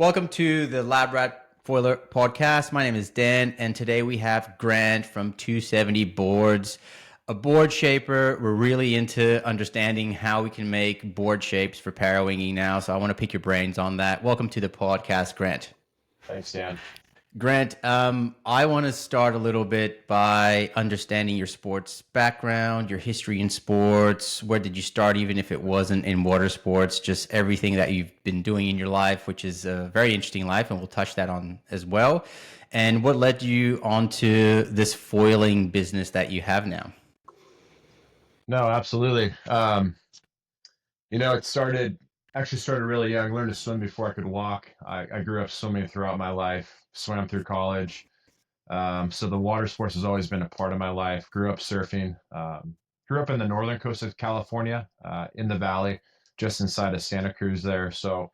Welcome to the Lab Rat Foiler podcast. My name is Dan, and today we have Grant from 270 Boards, a board shaper. We're really into understanding how we can make board shapes for parawinging now, so I want to pick your brains on that. Welcome to the podcast, Grant. Thanks, Dan. Grant, I want to start a little bit by understanding your sports background, your history in sports. Where did you start, even if it wasn't in water sports? Just everything that you've been doing in your life, which is a very interesting life, and we'll touch that on as well. And what led you onto this foiling business that you have now? No, absolutely. It started really young. Learned to swim before I could walk. I grew up swimming throughout my life, swam through college. So the water sports has always been a part of my life. Grew up surfing. Grew up in the northern coast of California, in the valley, just inside of Santa Cruz there. So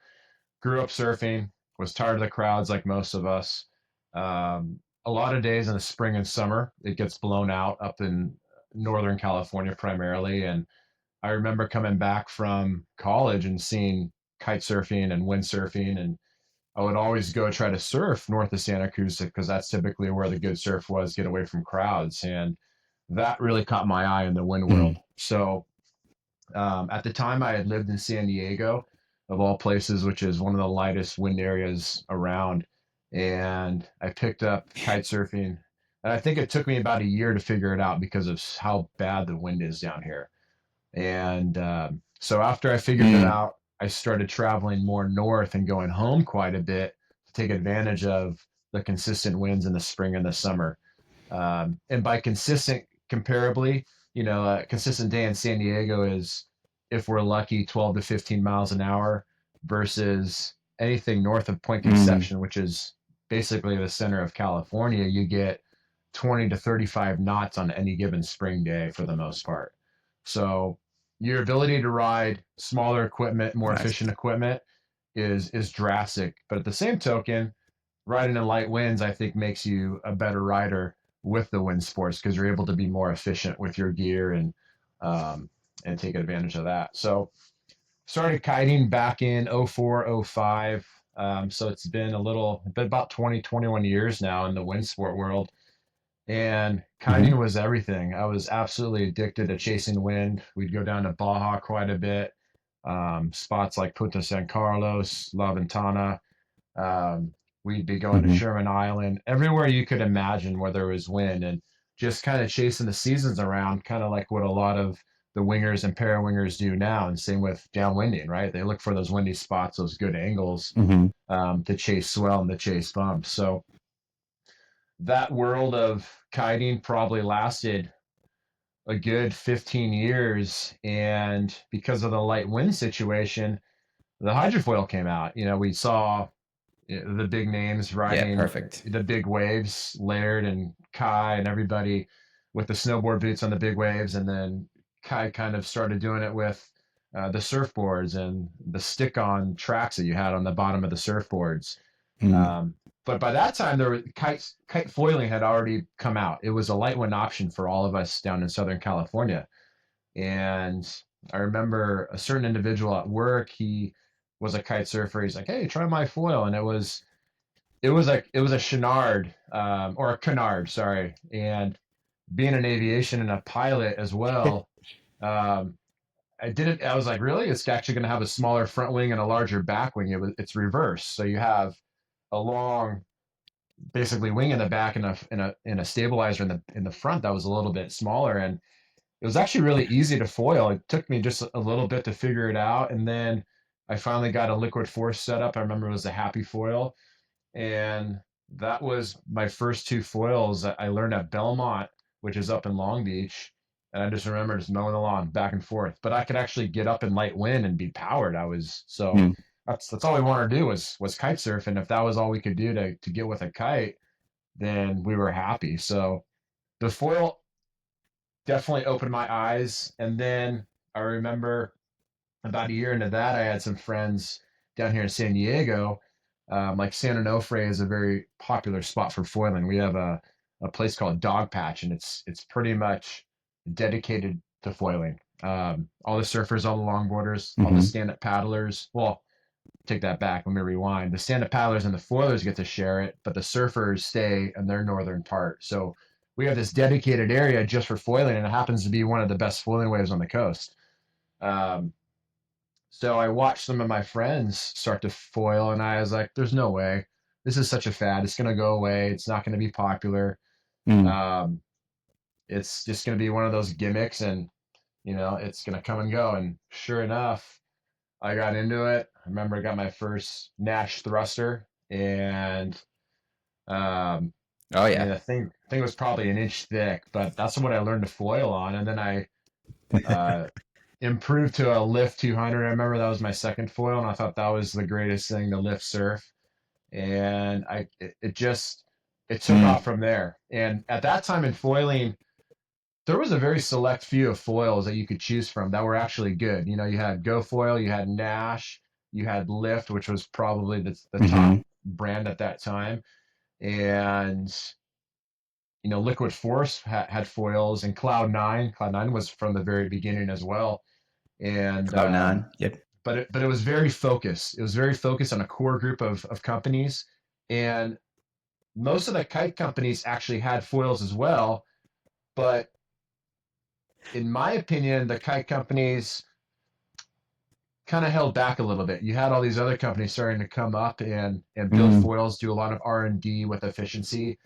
grew up surfing, was tired of the crowds like most of us. A lot of days in the spring and summer, it gets blown out up in Northern California primarily. And I remember coming back from college and seeing kite surfing and windsurfing, and I would always go try to surf north of Santa Cruz because that's typically where the good surf was, get away from crowds. And that really caught my eye in the wind world. So at the time, I had lived in San Diego, of all places, which is one of the lightest wind areas around. And I picked up kite surfing. And I think it took me about a year to figure it out because of how bad the wind is down here. And so after I figured it out, I started traveling more north and going home quite a bit to take advantage of the consistent winds in the spring and the summer. And by consistent, comparably, a consistent day in San Diego is, if we're lucky, 12 to 15 miles an hour versus anything north of Point Conception, which is basically the center of California, you get 20 to 35 knots on any given spring day for the most part. So your ability to ride smaller equipment, more efficient equipment is drastic. But at the same token, riding in light winds, I think, makes you a better rider with the wind sports because you're able to be more efficient with your gear and take advantage of that. So started kiting back in 04, 05. So it's been about 20, 21 years now in the wind sport world. And kiting was everything. I was absolutely addicted to chasing wind. We'd go down to Baja quite a bit. Spots like Punta San Carlos, La Ventana. We'd be going to Sherman Island, everywhere you could imagine where there was wind, and just kind of chasing the seasons around, kind of like what a lot of the wingers and parawingers do now. And same with downwinding, right? They look for those windy spots, those good angles to chase swell and to chase bumps. So that world of kiting probably lasted a good 15 years. And because of the light wind situation, the hydrofoil came out. We saw the big names riding the big waves, Laird and Kai and everybody with the snowboard boots on the big waves. And then Kai kind of started doing it with the surfboards and the stick-on tracks that you had on the bottom of the surfboards. But by that time, kite foiling had already come out. It was a light wind option for all of us down in Southern California. And I remember a certain individual at work, he was a kite surfer. He's like, "Hey, try my foil." And it was a Chenard, or a Canard, sorry. And being in aviation and a pilot as well, I was like, really? It's actually going to have a smaller front wing and a larger back wing. It's reverse. So you have a long, basically, wing in the back and a stabilizer in the front that was a little bit smaller. And it was actually really easy to foil. It took me just a little bit to figure it out. And then I finally got a liquid force setup. I remember it was a Happy foil. And that was my first two foils that I learned at Belmont, which is up in Long Beach. And I just remember just mowing the lawn back and forth. But I could actually get up in light wind and be powered. That's all we wanted to do was kite surf. And if that was all we could do to get with a kite, then we were happy. So the foil definitely opened my eyes. And then I remember about a year into that, I had some friends down here in San Diego. Like San Onofre is a very popular spot for foiling. We have a place called Dog Patch, and it's pretty much dedicated to foiling. All the surfers, all the longboarders, all the stand-up paddlers. Well, take that back. Let me rewind. The stand-up paddlers and the foilers get to share it, but the surfers stay in their northern part. So we have this dedicated area just for foiling, and it happens to be one of the best foiling waves on the coast. Um, so I watched some of my friends start to foil, and I was like, "There's no way. This is such a fad. It's going to go away. It's not going to be popular. Mm. Um, it's just going to be one of those gimmicks, and it's going to come and go." And sure enough, I got into it. I remember I got my first Nash thruster, and Oh I mean yeah. the thing was probably an inch thick, but that's what I learned to foil on. And then I uh, improved to a lift 200. I remember that was my second foil, and I thought that was the greatest thing to lift surf. And it took Mm. off from there. And at that time in foiling, there was a very select few of foils that you could choose from that were actually good. You had Go Foil, you had Nash, you had Lift, which was probably the top Mm-hmm. brand at that time, and Liquid Force had foils, and Cloud9 was from the very beginning as well. And Cloud nine. Yep. but it was very focused. It was very focused on a core group of companies, and most of the kite companies actually had foils as well. But in my opinion, the kite companies kind of held back a little bit. You had all these other companies starting to come up and build Mm. foils, do a lot of R&D with efficiency,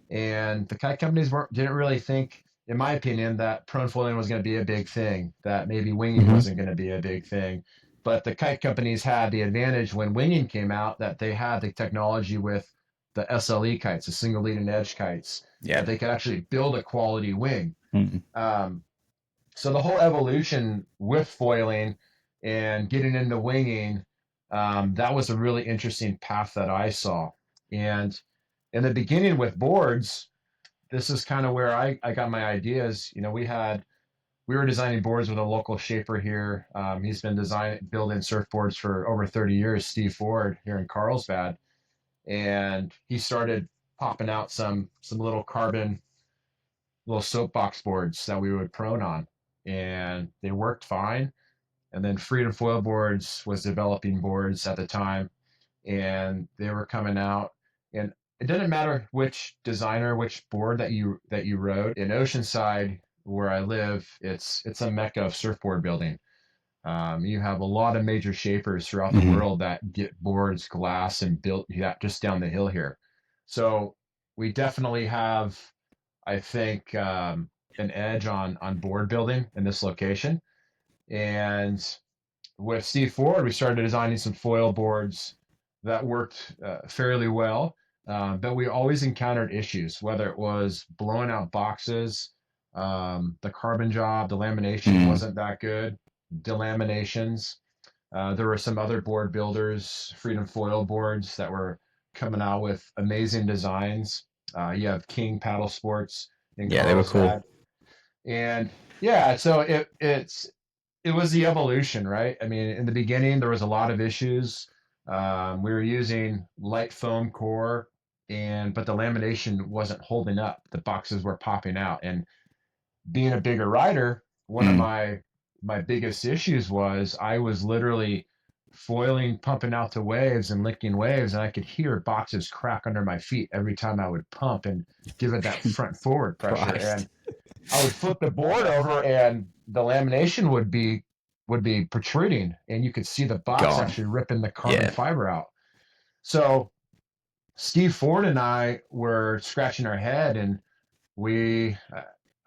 and the kite companies didn't really think, in my opinion, that prone foiling was going to be a big thing, that maybe winging Mm-hmm. wasn't going to be a big thing. But the kite companies had the advantage when winging came out that they had the technology with the SLE kites, the single lead and edge kites, that Yeah. they could actually build a quality wing. Mm. Um, so the whole evolution with foiling and getting into winging, that was a really interesting path that I saw. And in the beginning with boards, this is kind of where I got my ideas. We were designing boards with a local shaper here. He's been building surfboards for over 30 years, Steve Ford here in Carlsbad. And he started popping out some little carbon little soapbox boards that we would prone on, and they worked fine. And then Freedom Foil Boards was developing boards at the time, and they were coming out. And it didn't matter which designer, which board that you rode. In Oceanside, where I live, it's a mecca of surfboard building. You have a lot of major shapers throughout the Mm-hmm. world that get boards, glass, and built that just down the hill here. So we definitely have, I think, an edge on board building in this location. And with Steve Ford, we started designing some foil boards that worked fairly well. But we always encountered issues, whether it was blowing out boxes, the carbon job, the lamination Mm. wasn't that good, delaminations. There were some other board builders, Freedom Foil boards, that were coming out with amazing designs. You have King Paddle Sports in Yeah, they were cool. Carlsbad, and yeah, so it was the evolution, right? I mean, in the beginning, there was a lot of issues. We were using light foam core, but the lamination wasn't holding up. The boxes were popping out, and being a bigger rider, one of Mm. my biggest issues was I was literally foiling, pumping out the waves and licking waves, and I could hear boxes crack under my feet every time I would pump and give it that front forward pressure. Christ. And I would flip the board over, and the lamination would be protruding, and you could see the box Gone. actually ripping the carbon Yeah. fiber out. So Steve Ford and I were scratching our head, and we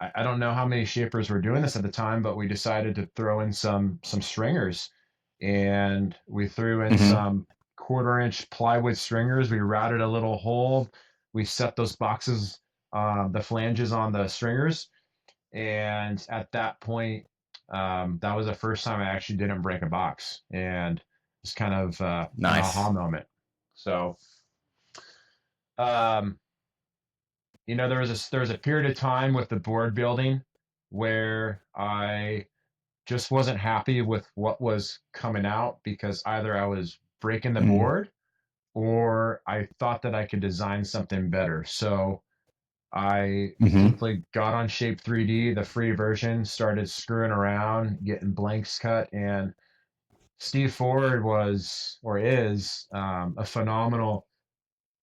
I don't know how many shapers were doing this at the time, but we decided to throw in some stringers, and we threw in Mm-hmm. some quarter-inch plywood stringers. We routed a little hole. We set those boxes, the flanges on the stringers, and at that point, that was the first time I actually didn't break a box, and it's kind of an aha Nice. moment. So, um, there was a period of time with the board building where I just wasn't happy with what was coming out, because either I was breaking the Mm. board or I thought that I could design something better. So I Mm-hmm. simply got on Shape 3D, the free version, started screwing around, getting blanks cut, and Steve Ford was or is a phenomenal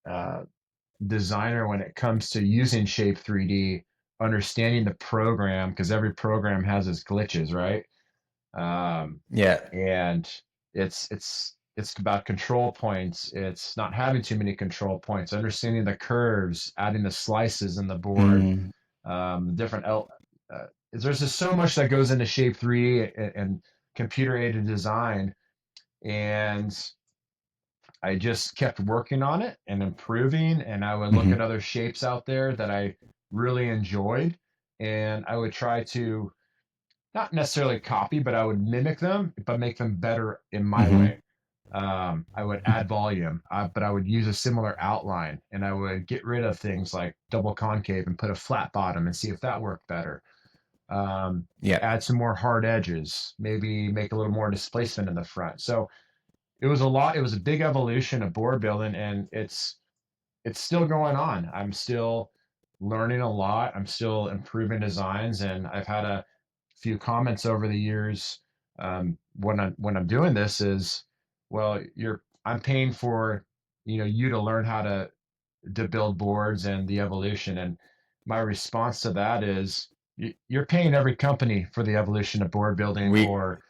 uh, designer when it comes to using Shape 3D, understanding the program, because every program has its glitches, right? Um, Yeah. and it's about control points. It's not having too many control points, understanding the curves, adding the slices in the board, Mm, different there's just so much that goes into Shape 3 and computer aided design. And I just kept working on it and improving. And I would look hmm at other shapes out there that I really enjoyed. And I would try to not necessarily copy, but I would mimic them, but make them better in my hmm way. I would add volume, but I would use a similar outline, and I would get rid of things like double concave and put a flat bottom and see if that worked better. Yeah. Add some more hard edges, maybe make a little more displacement in the front. So it was a lot. It was a big evolution of board building, and it's still going on. I'm still learning a lot. I'm still improving designs, and I've had a few comments over the years when I'm doing this is, well, I'm paying for you to learn how to build boards and the evolution, and my response to that is you're paying every company for the evolution of board building We or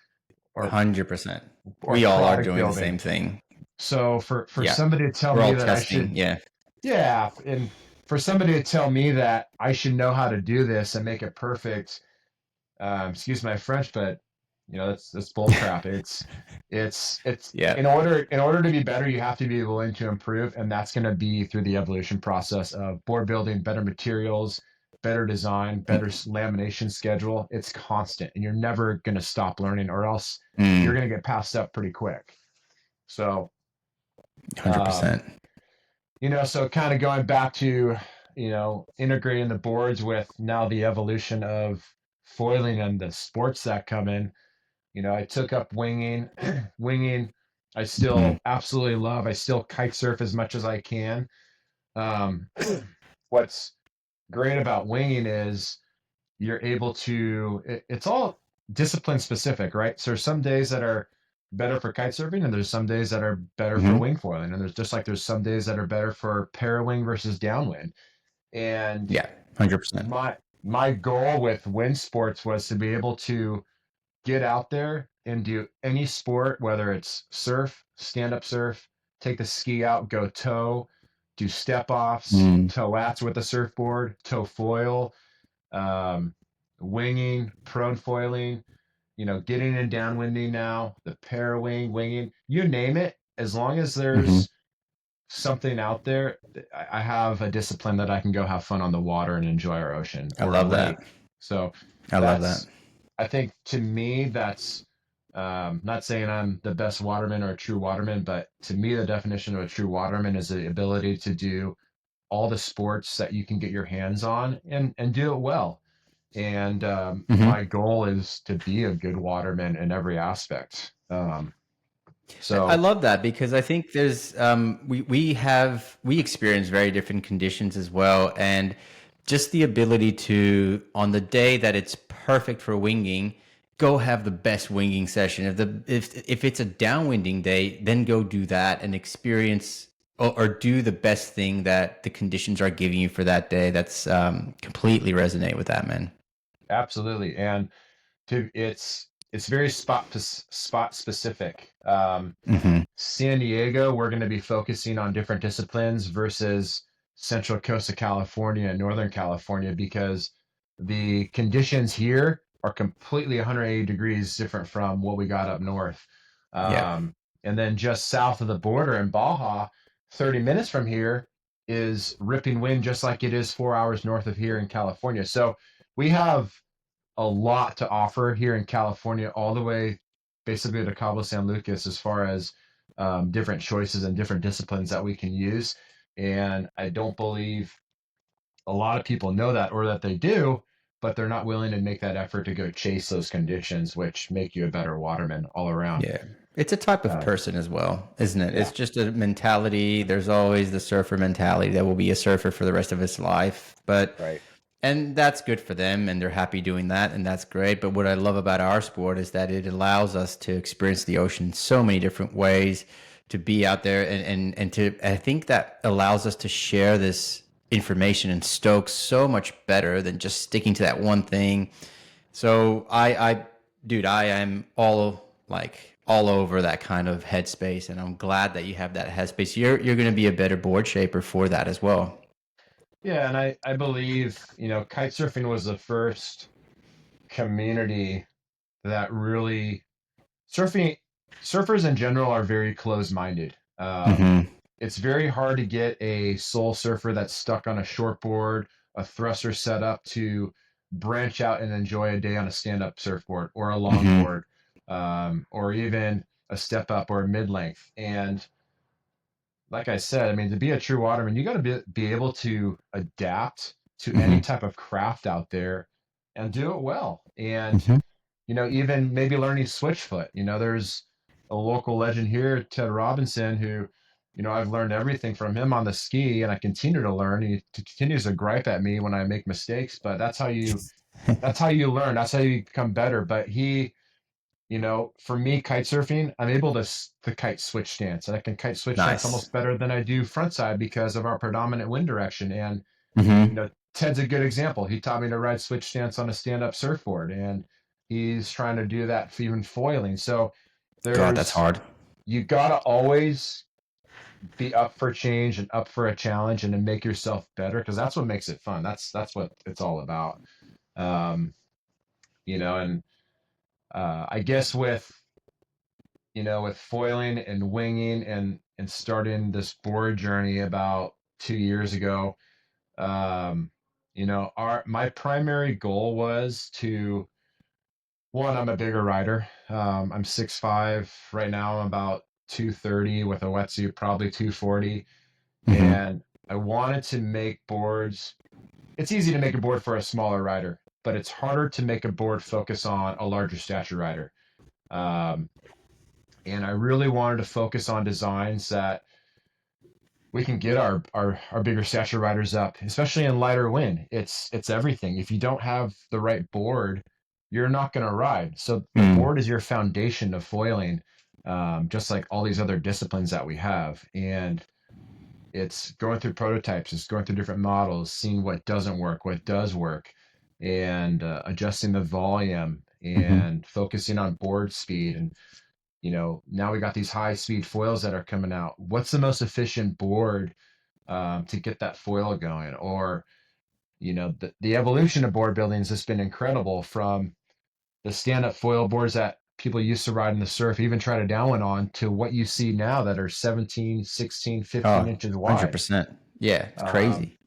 100%. or We all are product doing the building. same thing. So for Yeah. somebody to tell We're me all that I testing. should, Yeah. yeah, and for somebody to tell me that I should know how to do this and make it perfect, excuse my French, but that's bull crap. It's Yeah. in order to be better, you have to be willing to improve, and that's going to be through the evolution process of board building, better materials, better design, better lamination schedule. It's constant, and you're never going to stop learning, or else you're Mm, going to get passed up pretty quick. So, um, 100%. so kind of going back to, integrating the boards with now the evolution of foiling and the sports that come in. I took up winging. Winging, I hmm still absolutely love. I still kite surf as much as I can. Um, what's great about winging is you're able to, it's all discipline specific, right? So there's some days that are better for kite surfing, and there's some days that are better for hmm wing foiling. And there's some days that are better for parawing versus downwind. And Yeah. 100%. my goal with wind sports was to be able to get out there and do any sport, whether it's surf, stand up surf, take the ski out, go tow, do step offs, Mm, tow ats with the surfboard, tow foil, um, winging, prone foiling, getting in downwinding now, the parawing, winging, you name it. As long as hmm there's something out there, I have a discipline that I can go have fun on the water and enjoy our ocean I or a love that. lake. So I love that. that's, I think to me, that's not saying I'm the best waterman or a true waterman, but to me, the definition of a true waterman is the ability to do all the sports that you can get your hands on and do it well. And hmm my goal is to be a good waterman in every aspect. I So love that because I think there's we experience very different conditions as well, and just the ability to on the day that it's perfect for winging, go have the best winging session. If it's a downwinding day, then go do that and experience or do the best thing that the conditions are giving you for that day. That's completely resonate with that, man. absolutely, and it's very spot specific. hmm San Diego, we're going to be focusing on different disciplines versus Central Coast of California and Northern California, because the conditions here are completely 180 degrees different from what we got up north. Yeah. Um, and then just south of the border in Baja, 30 minutes from here is ripping wind, just like it is 4 hours north of here in California. So we have a lot to offer here in California, all the way basically to Cabo San Lucas, as far as different choices and different disciplines that we can use. And I don't believe a lot of people know that, or that they do, but they're not willing to make that effort to go chase those conditions, which make you a better waterman all around. Yeah. It's a type of Uh, person as well, isn't it? yeah, It's just a mentality. There's always the surfer mentality that will be a surfer for the rest of his life. But right. And that's good for them, and they're happy doing that, and that's great. But what I love about our sport is that it allows us to experience the ocean so many different ways, to be out there, and to, I think that allows us to share this information and stoke so much better than just sticking to that one thing. So dude, I am all over that kind of headspace, and I'm glad that you have that headspace. You're going to be a better board shaper for that as well. Yeah, and I believe, kite surfing was the first community that really surfing surfers in general are very closed-minded. Hmm. It's very hard to get a soul surfer that's stuck on a shortboard, a thruster setup to branch out and enjoy a day on a stand-up surfboard or a Hmm. longboard, or even a step up or a mid-length. And like I said, I mean, to be a true waterman, you got to be able to adapt to any Hmm. type of craft out there and do it well. And, Hmm. even maybe learning switchfoot. There's a local legend here, Ted Robinson, who, I've learned everything from him on the ski and I continue to learn. He continues to gripe at me when I make mistakes, but that's how you learn. That's how you become better. But for me, kite surfing, I'm able to kite switch stance, and I can kite switch stance Nice. almost better than I do frontside because of our predominant wind direction. And Hmm. Ted's a good example. He taught me to ride switch stance on a stand-up surfboard, and he's trying to do that for even foiling. So God, that's there's hard. you gotta always be up for change and up for a challenge and to make yourself better because that's what makes it fun. That's what it's all about. Um, and I guess with foiling and winging and starting this board journey about 2 years ago, our my primary goal was to one, I'm a bigger rider. I'm 6'5" right now. I'm about 230 with a wetsuit, probably 240. Hmm. And I wanted to make boards. It's easy to make a board for a smaller rider, but it's harder to make a board focus on a larger stature rider. Um, and I really wanted to focus on designs that we can get our bigger stature riders up, especially in lighter wind. It's everything. If you don't have the right board, you're not going to ride. So the Mm. board is your foundation of foiling, just like all these other disciplines that we have. And it's going through prototypes, it's going through different models, seeing what doesn't work, what does work, and adjusting the volume Hmm. and focusing on board speed. And now we got these high speed foils that are coming out. What's the most efficient board to get that foil going? Or the evolution of board building has just been incredible, from the stand-up foil boards that people used to ride in the surf, even try to downwind on, to what you see now that are 17, 16, Oh, 15 inches wide. 100%. Yeah, it's um, crazy.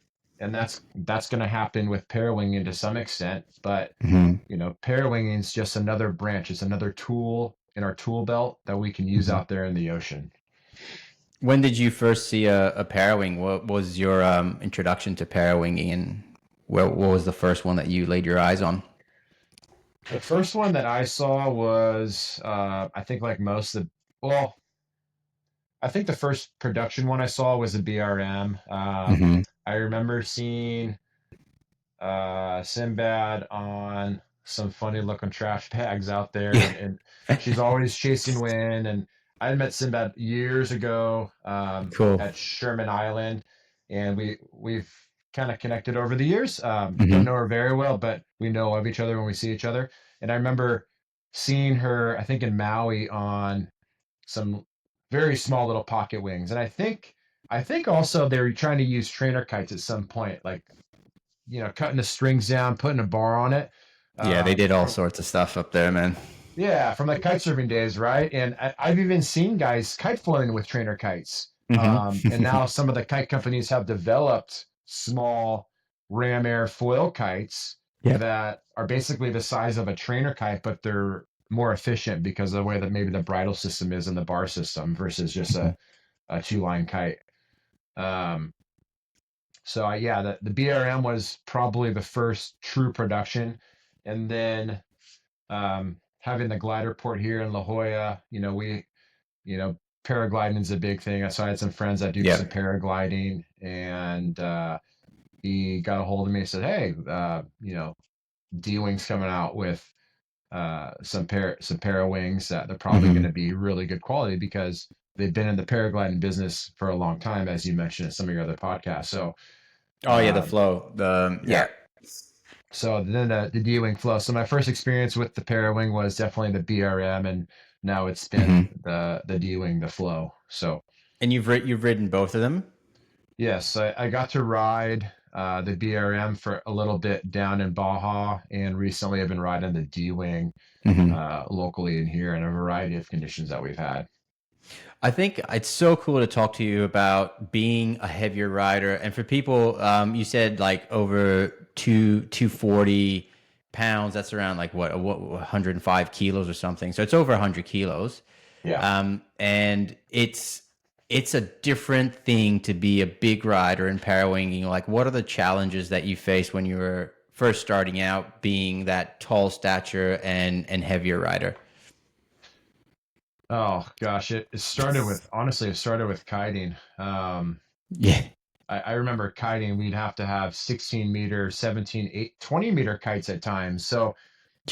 and that's going to happen with parawinging to some extent. But Hmm. parawinging is just another branch. It's another tool in our tool belt that we can use Hmm. out there in the ocean. When did you first see a parawing? What was your introduction to parawinging, and what was the first one that you laid your eyes on? The first one that I saw was, I think, like well, I think the first production one I saw was a BRM. Hmm. I remember seeing Sinbad on some funny looking trash bags out there, Yeah. and she's always chasing wind. And I met Sinbad years ago Cool. at Sherman Island, and we've kind of connected over the years. Don't know Hmm. her very well, but we know of each other when we see each other. And I remember seeing her, I think in Maui, on some very small little pocket wings. And I think also they were trying to use trainer kites at some point, like cutting the strings down, putting a bar on it. Yeah, they did all From sorts of stuff up there, man. Yeah, from the kite surfing days, right? And I've even seen guys kite flying with trainer kites. Hmm. And now some of the kite companies have developed small ram air foil kites Yep. that are basically the size of a trainer kite, but they're more efficient because of the way that maybe the bridle system is in the bar system versus just Hmm. a two line kite. Um, so yeah, the BRM was probably the first true production, and then having the glider port here in La Jolla, paragliding is a big thing. So I had some friends that do some Yep. paragliding, and he got a hold of me and said, "Hey, D-Wing's coming out with some Parawings that they're probably going Hmm. to be really good quality because they've been in the paragliding business for a long time, as you mentioned in some of your other podcasts." So, Oh yeah, the flow. The yeah. yeah. So then the D-Wing flow. So my first experience with the Parawing was definitely the BRM, and now it's been Hmm. the D-Wing, the flow. So And you've ridden both of them. yes, I got to ride the BRM for a little bit down in Baja, and recently I've been riding the D-Wing Hmm. locally in here in a variety of conditions that we've had. I think it's so cool to talk to you about being a heavier rider. And for people, you said like over 240 pounds. That's around like what 105 kilos or something. So it's over 100 kilos. Yeah. And it's a different thing to be a big rider in parawinging. Like, what are the challenges that you face when you were first starting out, being that tall stature and heavier rider? Oh gosh, it started with honestly, it started with kiting. Yeah. I remember kiting, we'd have to have 16 meter, 17, 8, 20-meter kites at times. So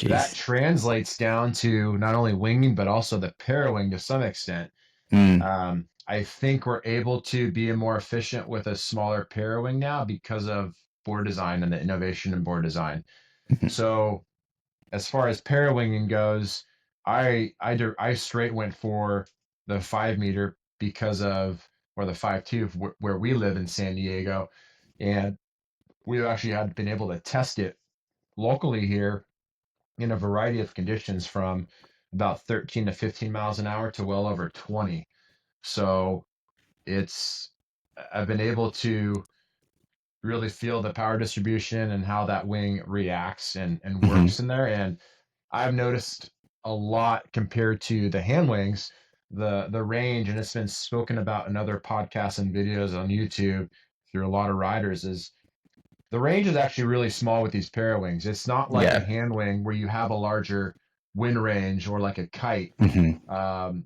that Jeez. translates down to not only winging, but also the parawing to some extent. Mm. I think we're able to be more efficient with a smaller parawing now because of board design and the innovation in board design. So as far as parawinging goes, I straight went for the 5 meter because of or the 5.2 where we live in San Diego, and we actually had been able to test it locally here in a variety of conditions from about 13 to 15 miles an hour to well over 20. So it's I've been able to really feel the power distribution and how that wing reacts and Hmm. works in there. And I've noticed a lot compared to the hand wings, the range, and it's been spoken about in other podcasts and videos on YouTube through a lot of riders, is the range is actually really small with these parawings. It's not like a Yeah. hand wing where you have a larger wind range or like a kite. Hmm.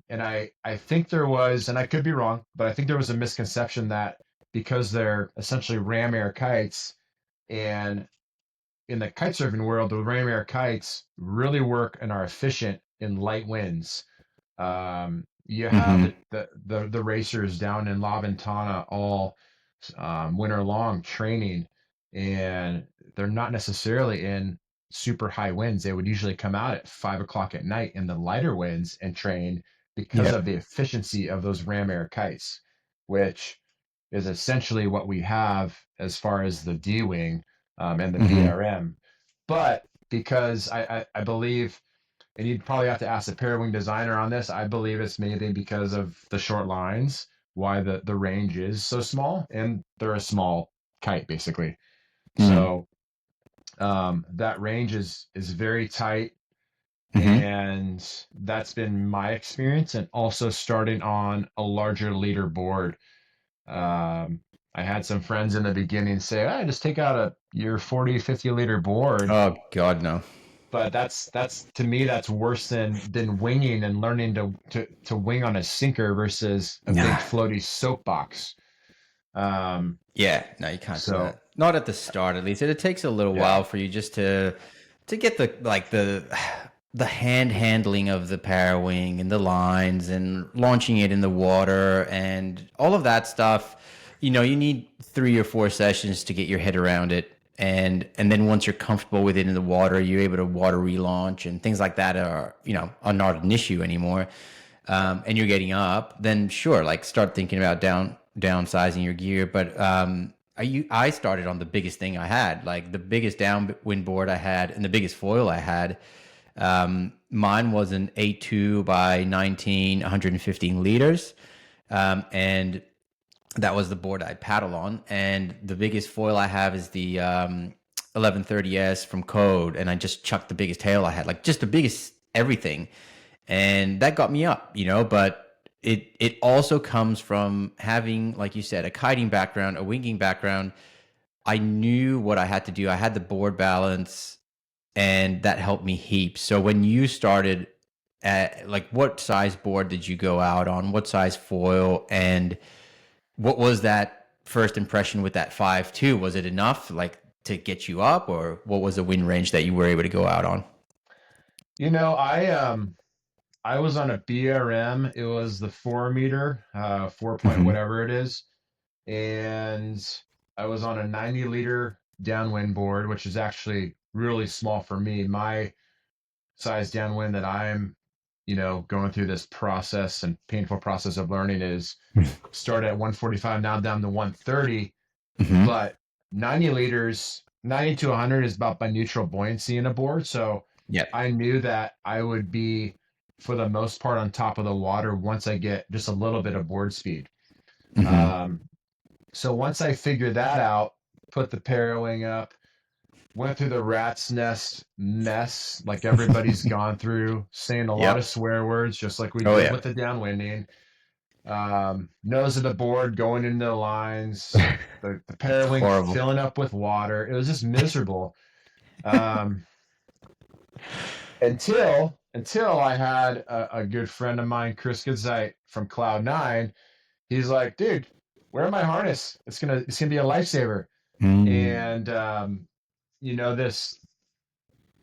And I think there was, and I could be wrong, but I think there was a misconception that because they're essentially ram air kites, and in the kite surfing world, the ram air kites really work and are efficient in light winds. You have Hmm. the racers down in La Ventana all winter long training, and they're not necessarily in super high winds. They would usually come out at 5 o'clock at night in the lighter winds and train because Yeah. of the efficiency of those ram air kites, which is essentially what we have as far as the D wing and the Hmm. BRM. But because I believe, and you'd probably have to ask the Parawing designer on this, I believe it's maybe because of the short lines, why the range is so small, and they're a small kite basically. Hmm. So that range is very tight, Hmm. and that's been my experience. And also starting on a larger leaderboard, um, I had some friends in the beginning say, "I just take out your 40, 50 liter board," Oh God, no. but that's to me that's worse than winging and learning to wing on a sinker versus a big Nah. floaty soapbox. Um, Yeah, no, you can't do so that. Not at the start, at least. It takes a little yeah, while for you just to get the hand handling of the parawing and the lines and launching it in the water and all of that stuff. You know, you need 3 or 4 sessions to get your head around it. And then once you're comfortable with it in the water, you're able to water relaunch and things like that are not an issue anymore. And you're getting up, then sure, like start thinking about downsizing your gear. But I started on the biggest thing I had, like the biggest downwind board I had and the biggest foil I had. Mine was an A2 by 19, 115 liters. And that was the board I paddle on. And the biggest foil I have is the 1130S from Code. And I just chucked the biggest tail I had, like just the biggest everything. And that got me up, but it also comes from having, like you said, a kiting background, a winging background. I knew what I had to do. I had the board balance, and that helped me heaps. So when you started, like, what size board did you go out on? What size foil? And what was that? first impression with that 5.2? Was it enough like to get you up, or what was the wind range that you were able to go out on? You know, I was on a BRM. It was the 4 meter, 4 point Mm-hmm. whatever it is, and I was on a 90 liter downwind board, which is actually really small for me. My size downwind that I'm, going through this process and painful process of learning is start at 145 now down to 130, Mm-hmm. but 90 liters, 90 to 100 is about my neutral buoyancy in a board. So Yeah. I knew that I would be, for the most part, on top of the water once I get just a little bit of board speed. Mm-hmm. Um, so once I figured that out, put the Parawing up, went through the rat's nest mess like everybody's gone through, saying a lot of Yep. swear words, just like we Oh did yeah. with the downwinding. Nose of the board going into the lines, the It's Parawing horrible. filling up with water. It was just miserable. Um, until I had a good friend of mine, Chris Goodzite from Cloud9. He's like, dude, wear my harness. It's gonna be a lifesaver. Mm. And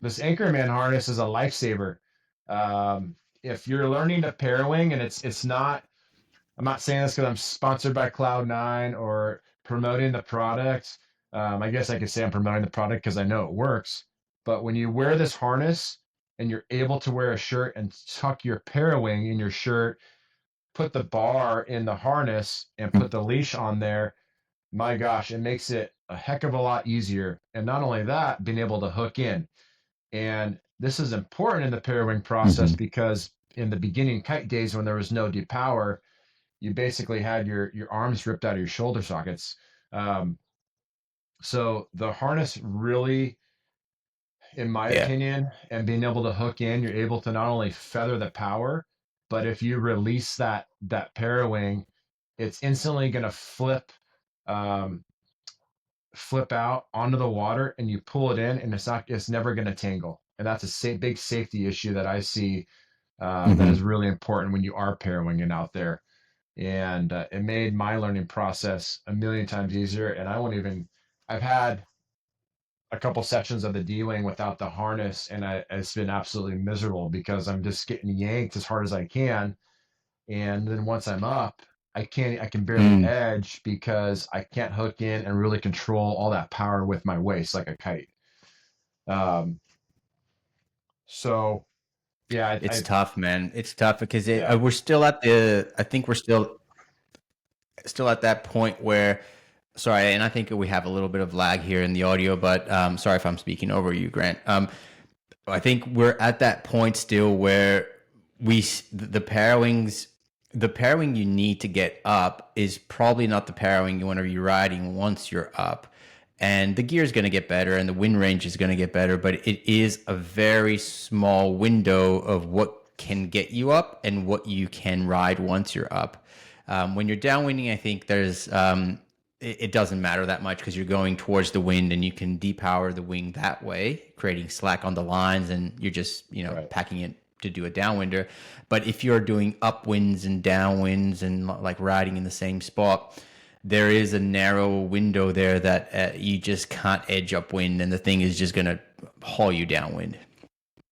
this Anchorman harness is a lifesaver. If you're learning to Parawing, and it's not, I'm not saying this because I'm sponsored by Cloud9 or promoting the product. I guess I could say I'm promoting the product because I know it works. But when you wear this harness and you're able to wear a shirt and tuck your Parawing in your shirt, put the bar in the harness and put the leash on there, my gosh, it makes it a heck of a lot easier. And not only that, being able to hook in. And this is important in the Parawing process Mm-hmm. because in the beginning kite days when there was no depower, you basically had your arms ripped out of your shoulder sockets. Um, so the harness really, in my Yeah. opinion, and being able to hook in, you're able to not only feather the power, but if you release that Parawing, it's instantly going to um, flip out onto the water, and you pull it in, and it's never going to tangle. And that's big safety issue that I see, that Mm-hmm. is really important when you are Parawinging out there. And it made my learning process a million times easier. And I've had a couple sections of the D-wing without the harness, and it's been absolutely miserable because I'm just getting yanked as hard as I can. And then once I'm up, I can barely Mm. edge because I can't hook in and really control all that power with my waist like a kite. Um, so yeah, It's tough, man. It's tough because yeah, we're still at the. I think we're still at that point where. Sorry, and I think we have a little bit of lag here in the audio, but sorry if I'm speaking over you, Grant. I think we're at that point still where the pairwings, the pairing you need to get up is probably not the pairing you want to be riding once you're up. And the gear is going to get better and the wind range is going to get better, but it is a very small window of what can get you up and what you can ride once you're up. When you're downwinding, I think it doesn't matter that much because you're going towards the wind and you can depower the wing that way, creating slack on the lines, and you're just right. packing it to do a downwinder. But if you're doing upwinds and downwinds and like riding in the same spot, there is a narrow window there that you just can't edge upwind, and the thing is just gonna haul you downwind.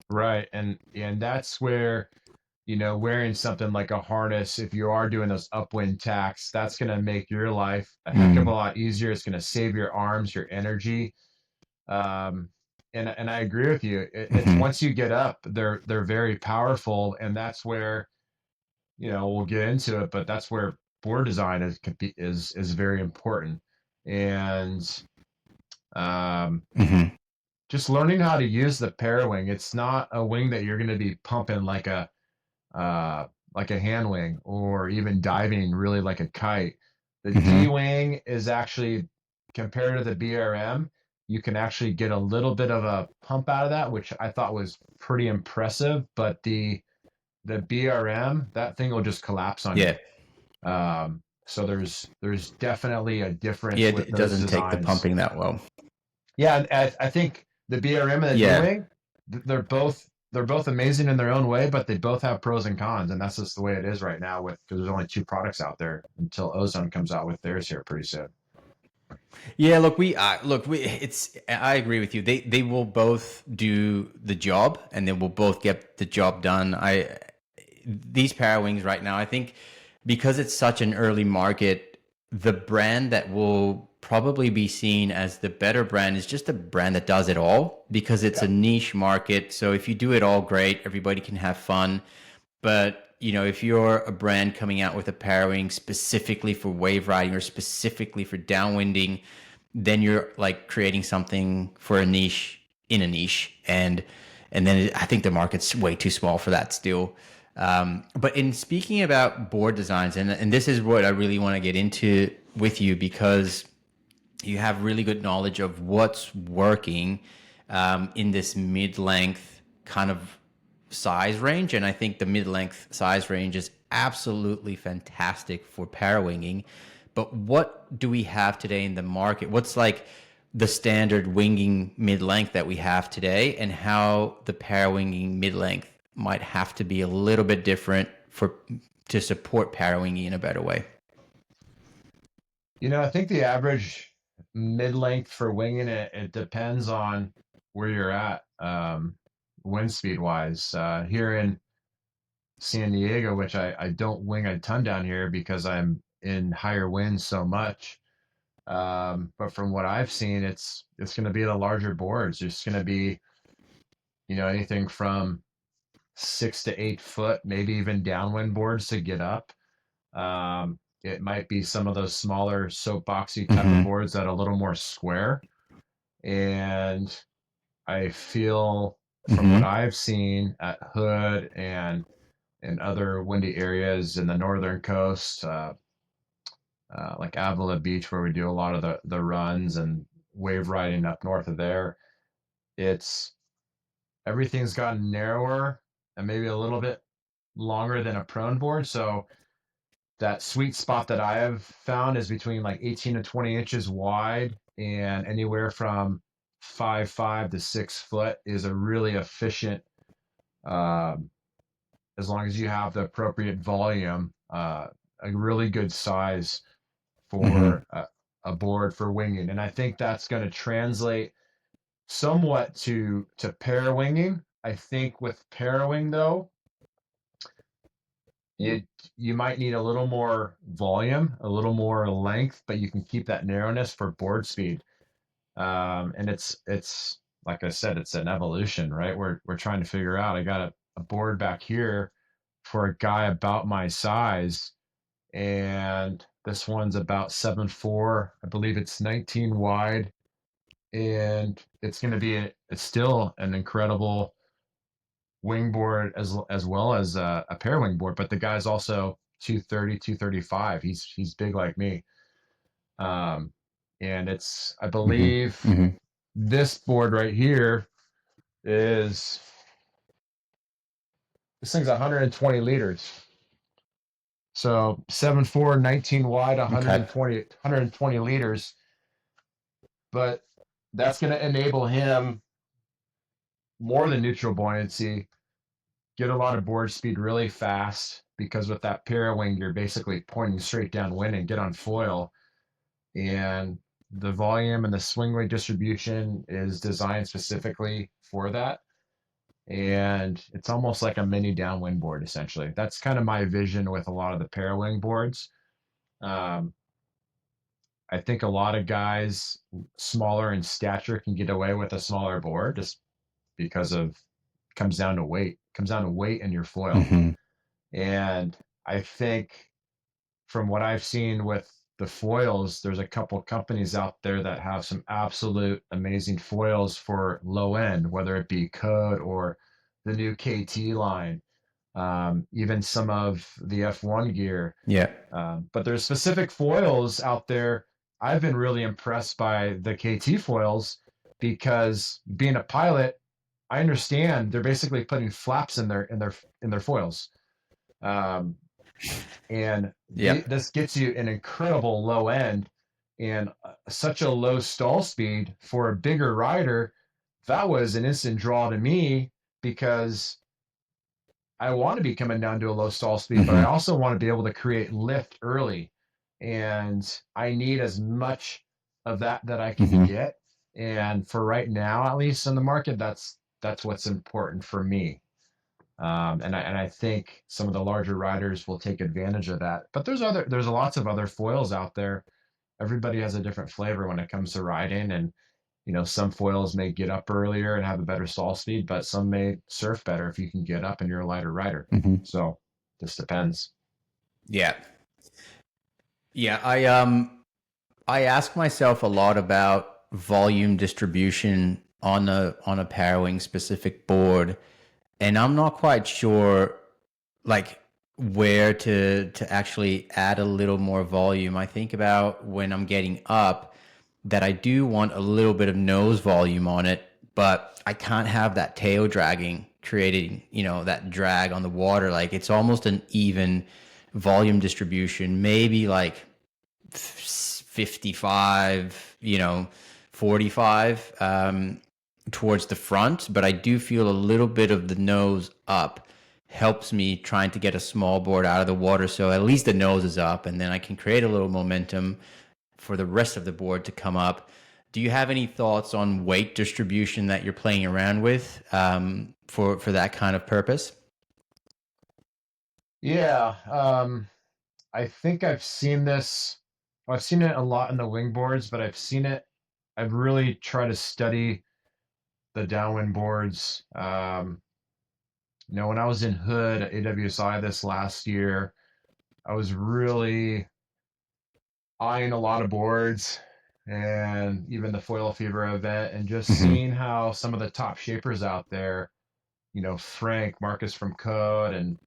Right. And that's where, wearing something like a harness, if you are doing those upwind tacks, that's going to make your life a heck of a Mm. lot easier. It's going to save your arms, your energy. Um, and I agree with you. It's Hmm. once you get up, they're very powerful, and that's where, we'll get into it, but that's where board design is very important. And um, Hmm. just learning how to use the Parawing. It's not a wing that you're going to be pumping uh, like a hand wing or even diving really like a kite. The D Hmm. wing is actually, compared to the BRM, you can actually get a little bit of a pump out of that, which I thought was pretty impressive. But the BRM, that thing will just collapse on Yeah, you. So there's definitely a yeah, difference with it those doesn't take the designs. pumping that well. Yeah, I think the BRM and the D Yeah. wing, they're both amazing in their own way, but they both have pros and cons, and that's just the way it is right now. With because there's only two products out there until Ozone comes out with theirs here pretty soon. Yeah, it's I agree with you. They will both do the job, and they will both get the job done. I These Parawings right now, I think because it's such an early market, the brand that will probably be seen as the better brand is just a brand that does it all, because it's Yeah. a niche market. So if you do it all, great, everybody can have fun. But if you're a brand coming out with a Parawing specifically for wave riding or specifically for downwinding, then you're like creating something for a niche in a niche, and then I think the market's way too small for that still. But in speaking about board designs, and this is what I really want to get into with you, because you have really good knowledge of what's working in this mid-length kind of size range. And I think the mid-length size range is absolutely fantastic for parawinging. But what do we have today in the market? What's like the standard winging mid-length that we have today, and how the parawinging mid-length might have to be a little bit different for to support parawinging in a better way? I think the average mid-length for winging it depends on where you're at, wind speed wise. Here in San Diego, which I don't wing a ton down here because I'm in higher winds so much. But from what I've seen, it's going to be the larger boards. It's going to be, anything from 6 to 8 foot, maybe even downwind boards to get up. It might be some of those smaller soapboxy type of Mm-hmm. boards that are a little more square. And I feel from what Mm-hmm. I've seen at Hood and in other windy areas in the northern coast, like Avila Beach, where we do a lot of the runs and wave riding up north of there, it's everything's gotten narrower and maybe a little bit longer than a prone board. So that sweet spot that I have found is between like 18 to 20 inches wide, and anywhere from 5 to 6 foot is a really efficient, um, as long as you have the appropriate volume, a really good size Mm-hmm. for a board for winging. And I think that's going to translate somewhat to parawinging. I think with parawing though, you you might need a little more volume, a little more length, but you can keep that narrowness for board speed. And it's like I said, it's an evolution, right? We're trying to figure out. I got a board back here for a guy about my size, and this one's about 7'4". I believe it's 19 wide, and it's going to be it's still an incredible wingboard as well as a pair wingboard. But the guy's also 230, 235. He's big like me. Um, and it's I Mm-hmm. believe Mm-hmm. this board right here is this thing's 120 liters. So 7'4", 19 wide, Okay. 120 liters. But that's going to enable him more than neutral buoyancy, get a lot of board speed really fast, because with that Parawing, you're basically pointing straight downwind and get on foil. And the volume and the swing weight distribution is designed specifically for that. And it's almost like a mini downwind board, essentially. That's kind of my vision with a lot of the Parawing boards. Um, I think a lot of guys smaller in stature can get away with a smaller board just because of comes down to weight, comes down to weight and your foil. Mm-hmm. And I think from what I've seen with the foils, there's a couple companies out there that have some absolute amazing foils for low end, whether it be Code or the new KT line, even some of the F1 gear. Yeah. But there's specific foils out there. I've been really impressed by the KT foils because being a pilot, I understand they're basically putting flaps in their foils. Um, and Yep. this gets you an incredible low end and such a low stall speed for a bigger rider. That was an instant draw to me because I want to be coming down to a low stall speed, but I Mm-hmm. also want to be able to create lift early. And I need as much of that I can Hmm. get. And for right now, at least in the market, that's what's important for me. And I think some of the larger riders will take advantage of that. But there's lots of other foils out there. Everybody has a different flavor when it comes to riding, and some foils may get up earlier and have a better stall speed, but some may surf better if you can get up and you're a lighter rider. Hmm. So this depends. Yeah. Yeah. I ask myself a lot about volume distribution on a Parawing specific board, and I'm not quite sure like where to actually add a little more volume. I think about when I'm getting up that I do want a little bit of nose volume on it, but I can't have that tail dragging, creating, that drag on the water. Like it's almost an even volume distribution, maybe like 55, 45 towards the front, but I do feel a little bit of the nose up helps me trying to get a small board out of the water. So at least the nose is up, and then I can create a little momentum for the rest of the board to come up. Do you have any thoughts on weight distribution that you're playing around with for that kind of purpose? Yeah, I think I've seen this. Well, I've seen it a lot in the wingboards, but I've really tried to study the downwind boards. When I was in Hood at AWSI this last year, I was really eyeing a lot of boards and even the Foil Fever event, and just Hmm. seeing how some of the top shapers out there, Frank, Marcus from Code, and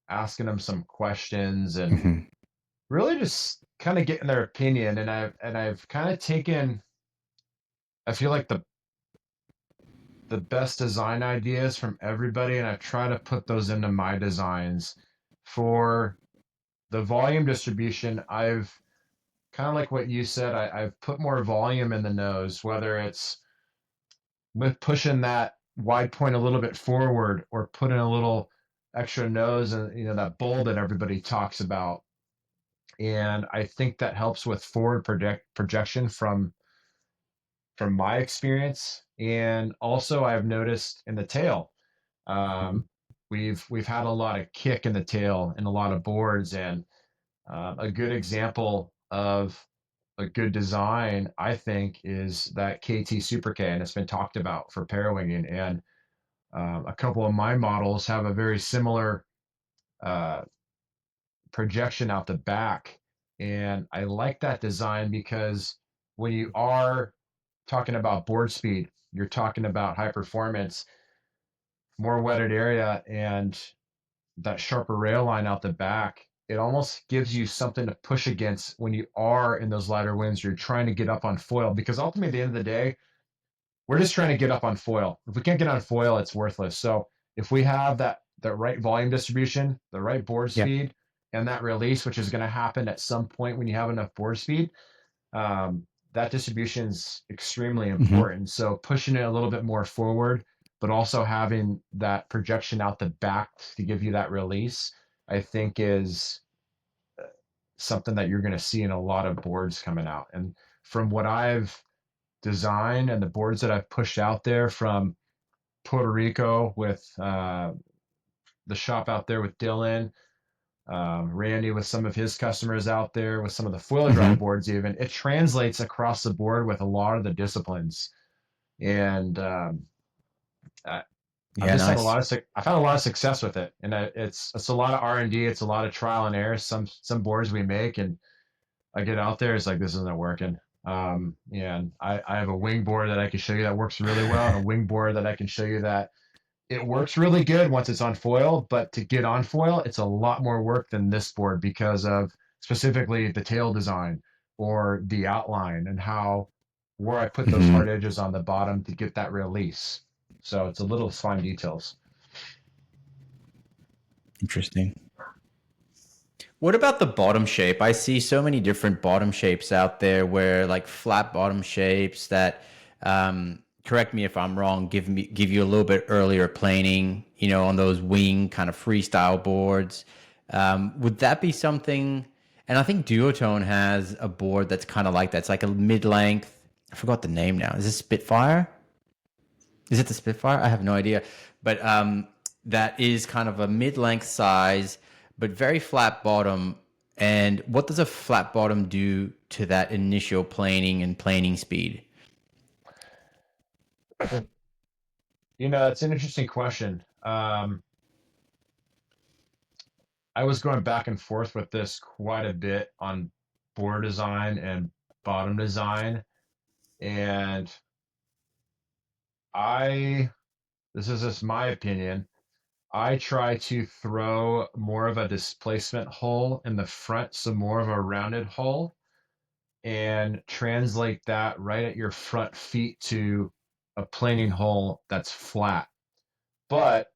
asking them some questions and Hmm. really just kind of getting their opinion. And I've kind of taken, I feel like the best design ideas from everybody, and I've tried to put those into my designs. For the volume distribution, I've kind of like what you said, I've put more volume in the nose, whether it's with pushing that wide point a little bit forward or putting a little extra nose and that bowl that everybody talks about. And I think that helps with forward projection from my experience. And also I've noticed in the tail, um, we've had a lot of kick in the tail in a lot of boards. And a good example of a good design, I think, is that KT Super K, and it's been talked about for parawinging. And a couple of my models have a very similar uh, projection out the back. And I like that design because when you are talking about board speed, you're talking about high performance, more wetted area, and that sharper rail line out the back. It almost gives you something to push against when you are in those lighter winds. You're trying to get up on foil, because ultimately, at the end of the day, we're just trying to get up on foil. If we can't get on foil, it's worthless. So if we have that right volume distribution, the right board Yeah. speed, and that release, which is going to happen at some point when you have enough board speed, um, that distribution is extremely Hmm. important. So pushing it a little bit more forward, but also having that projection out the back to give you that release, I think is something that you're going to see in a lot of boards coming out. And from what I've designed and the boards that I've pushed out there from Puerto Rico with the shop out there with Dylan, Randy with some of his customers out there with some of the foil dry Hmm. boards, even it translates across the board with a lot of the disciplines. And I, I've Yeah, just had a nice. lot of I've had a lot of success with it, and it's a lot of R&D. It's a lot of trial and error. Some boards we make, and I get out there, it's like this isn't working. And I have a wing board that I can show you that works really well, and a wing board that I can show you that it works really good once it's on foil. But to get on foil, it's a lot more work than this board because of specifically the tail design or the outline and how where I put those hard Hmm. edges on the bottom to get that release. So it's a little fine details. Interesting. What about the bottom shape? I see so many different bottom shapes out there where like flat bottom shapes that correct me if I'm wrong, give you a little bit earlier planing, on those wing kind of freestyle boards. Would that be something? And I think Duotone has a board that's kind of like that. It's like a mid-length. I forgot the name now. Is this Spitfire? Is it the Spitfire? I have no idea. But that is kind of a mid-length size, but very flat bottom. And what does a flat bottom do to that initial planing and planing speed? It's an interesting question. I was going back and forth with this quite a bit on board design and bottom design. And I, this is just my opinion. I try to throw more of a displacement hole in the front, so more of a rounded hole, and translate that right at your front feet to a planing hole that's flat. But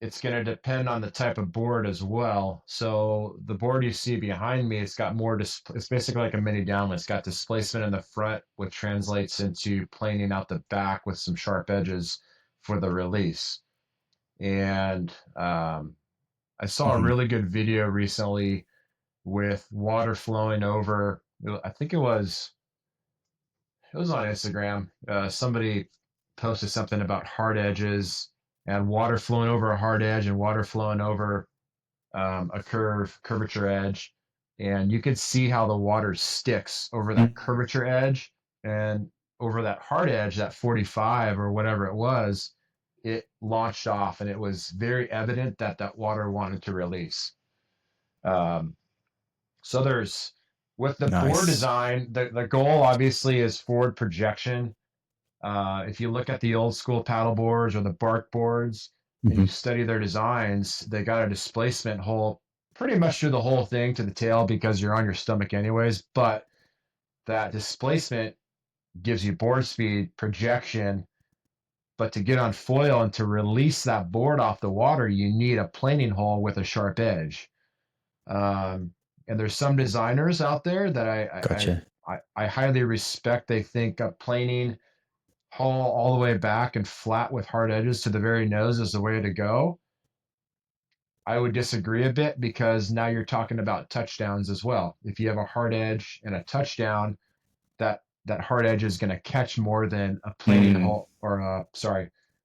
it's going to depend on the type of board as well. So the board you see behind me, it's got more, it's basically like a mini downlift. It's got displacement in the front, which translates into planing out the back with some sharp edges for the release. And I saw a Mm-hmm. really good video recently with water flowing over. I think it was on Instagram. Somebody posted something about hard edges and water flowing over a hard edge and water flowing over a curvature edge, and you could see how the water sticks over that curvature edge and over that hard edge, that 45 or whatever it was. It launched off, and it was very evident that that water wanted to release. Um, so there's with the board Nice. design, the goal obviously is forward projection. If you look at the old school paddle boards or the bark boards and you Mm-hmm. study their designs, they got a displacement hole pretty much through the whole thing to the tail because you're on your stomach anyways. But that displacement gives you board speed, projection. But to get on foil and to release that board off the water, you need a planing hole with a sharp edge. Um, and there's some designers out there that Gotcha. I highly respect. They think planing haul all the way back and flat with hard edges to the very nose is the way to go. I would disagree a bit because now you're talking about touchdowns as well. If you have a hard edge and a touchdown, that hard edge is going to catch more than a planing Mm, hole or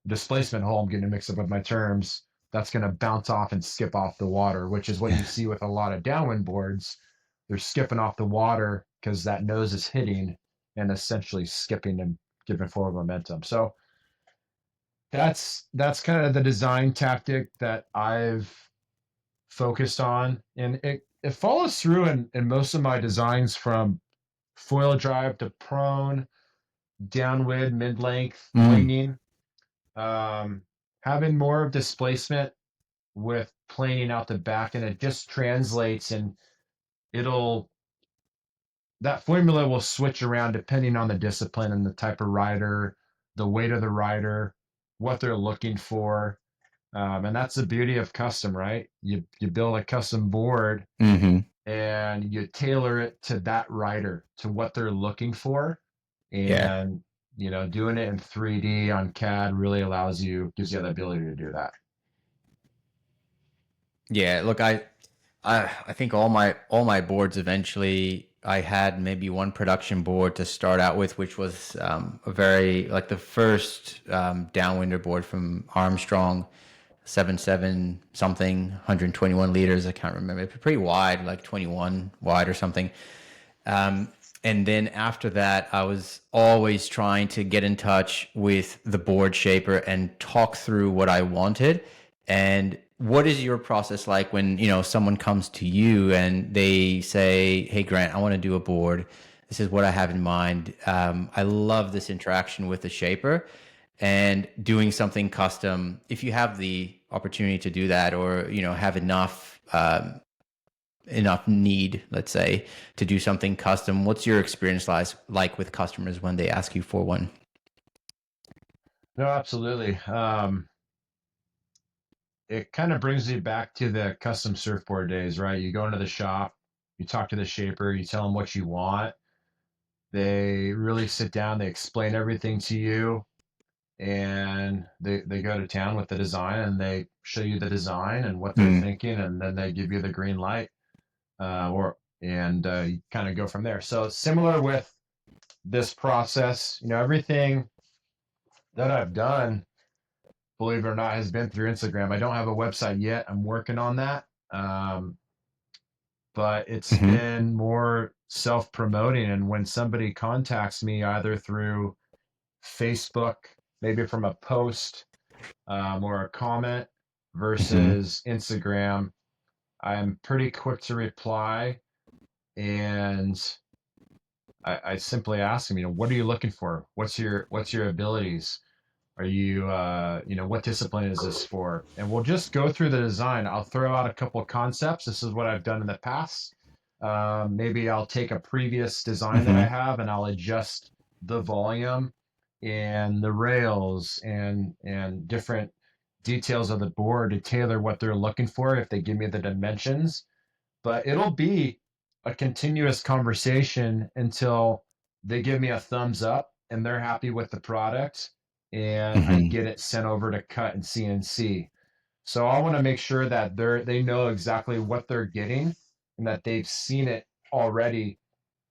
displacement hole. I'm getting mixed up with my terms. That's going to bounce off and skip off the water, which is what you yeah. see with a lot of downwind boards. They're skipping off the water because that nose is hitting and essentially skipping and giving forward momentum. So that's kind of the design tactic that I've focused on, and it follows through in most of my designs from foil drive to prone, downwind, mid length, Mm, winging, having more of displacement with planing out the back, and it just translates, and it'll that formula will switch around depending on the discipline and the type of rider, the weight of the rider, what they're looking for. And that's the beauty of custom, right? You build a custom board hmm. and you tailor it to that rider, to what they're looking for. Yeah. And doing it in 3D on CAD really gives you the ability to do that. Yeah. Look, I think all my boards eventually I had maybe one production board to start out with, which was a very like the first downwinder board from Armstrong, 7.7 something, 121 liters. I can't remember. It's pretty wide, like 21 wide or something. And then after that, I was always trying to get in touch with the board shaper and talk through what I wanted. And what is your process like when, someone comes to you and they say, "Hey, Grant, I want to do a board. This is what I have in mind. I love this interaction with the shaper and doing something custom. If you have the opportunity to do that or, have enough need, let's say, to do something custom. What's your experience like with customers when they ask you for one? No, absolutely. It kind of brings me back to the custom surfboard days, right? You go into the shop, you talk to the shaper, you tell them what you want. They really sit down, they explain everything to you, and they go to town with the design and they show you the design and what they're Mm, thinking, and then they give you the green light. or and you kind of go from there. So similar with this process, everything that I've done, believe it or not, has been through Instagram. I don't have a website yet. I'm working on that. But it's Hmm. been more self promoting. And when somebody contacts me either through Facebook, maybe from a post or a comment Hmm. versus Instagram, I'm pretty quick to reply. And I simply ask them, what are you looking for? What's your abilities? Are you, what discipline is this for? And we'll just go through the design. I'll throw out a couple of concepts. This is what I've done in the past. Maybe I'll take a previous design that I Hmm. have and I'll adjust the volume and the rails and different details of the board to tailor what they're looking for if they give me the dimensions. But it'll be a continuous conversation until they give me a thumbs up and they're happy with the product and I Hmm. get it sent over to cut and CNC. So I want to make sure that they know exactly what they're getting and that they've seen it already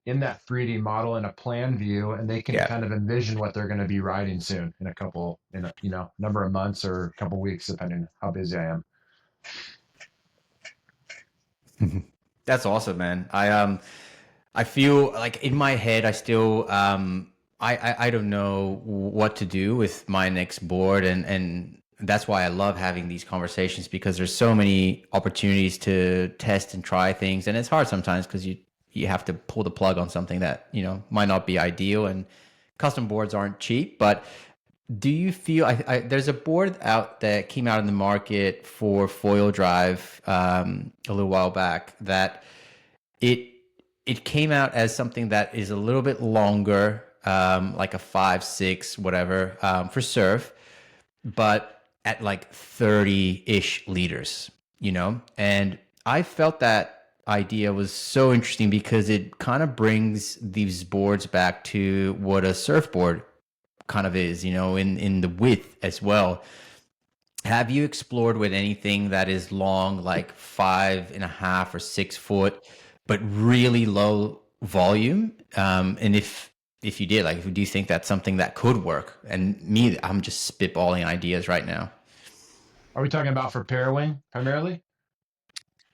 in that 3D model in a plan view, and they can Yeah. kind of envision what they're going to be riding soon in a number of months or a couple weeks, depending on how busy I am. That's awesome, man. I feel like in my head, I still, I don't know what to do with my next board, and that's why I love having these conversations because there's so many opportunities to test and try things, and it's hard sometimes because you have to pull the plug on something that might not be ideal, and custom boards aren't cheap. But do you feel there's a board out that came out in the market for foil drive a little while back that it it came out as something that is a little bit longer, like a 5, 6, whatever, for surf, but at like 30-ish liters, And I felt that idea was so interesting because it kind of brings these boards back to what a surfboard kind of is, in the width as well. Have you explored with anything that is long, like 5.5 or 6 foot, but really low volume? And if you did, like, do you think that's something that could work? And me, I'm just spitballing ideas right now. Are we talking about for Parawing primarily?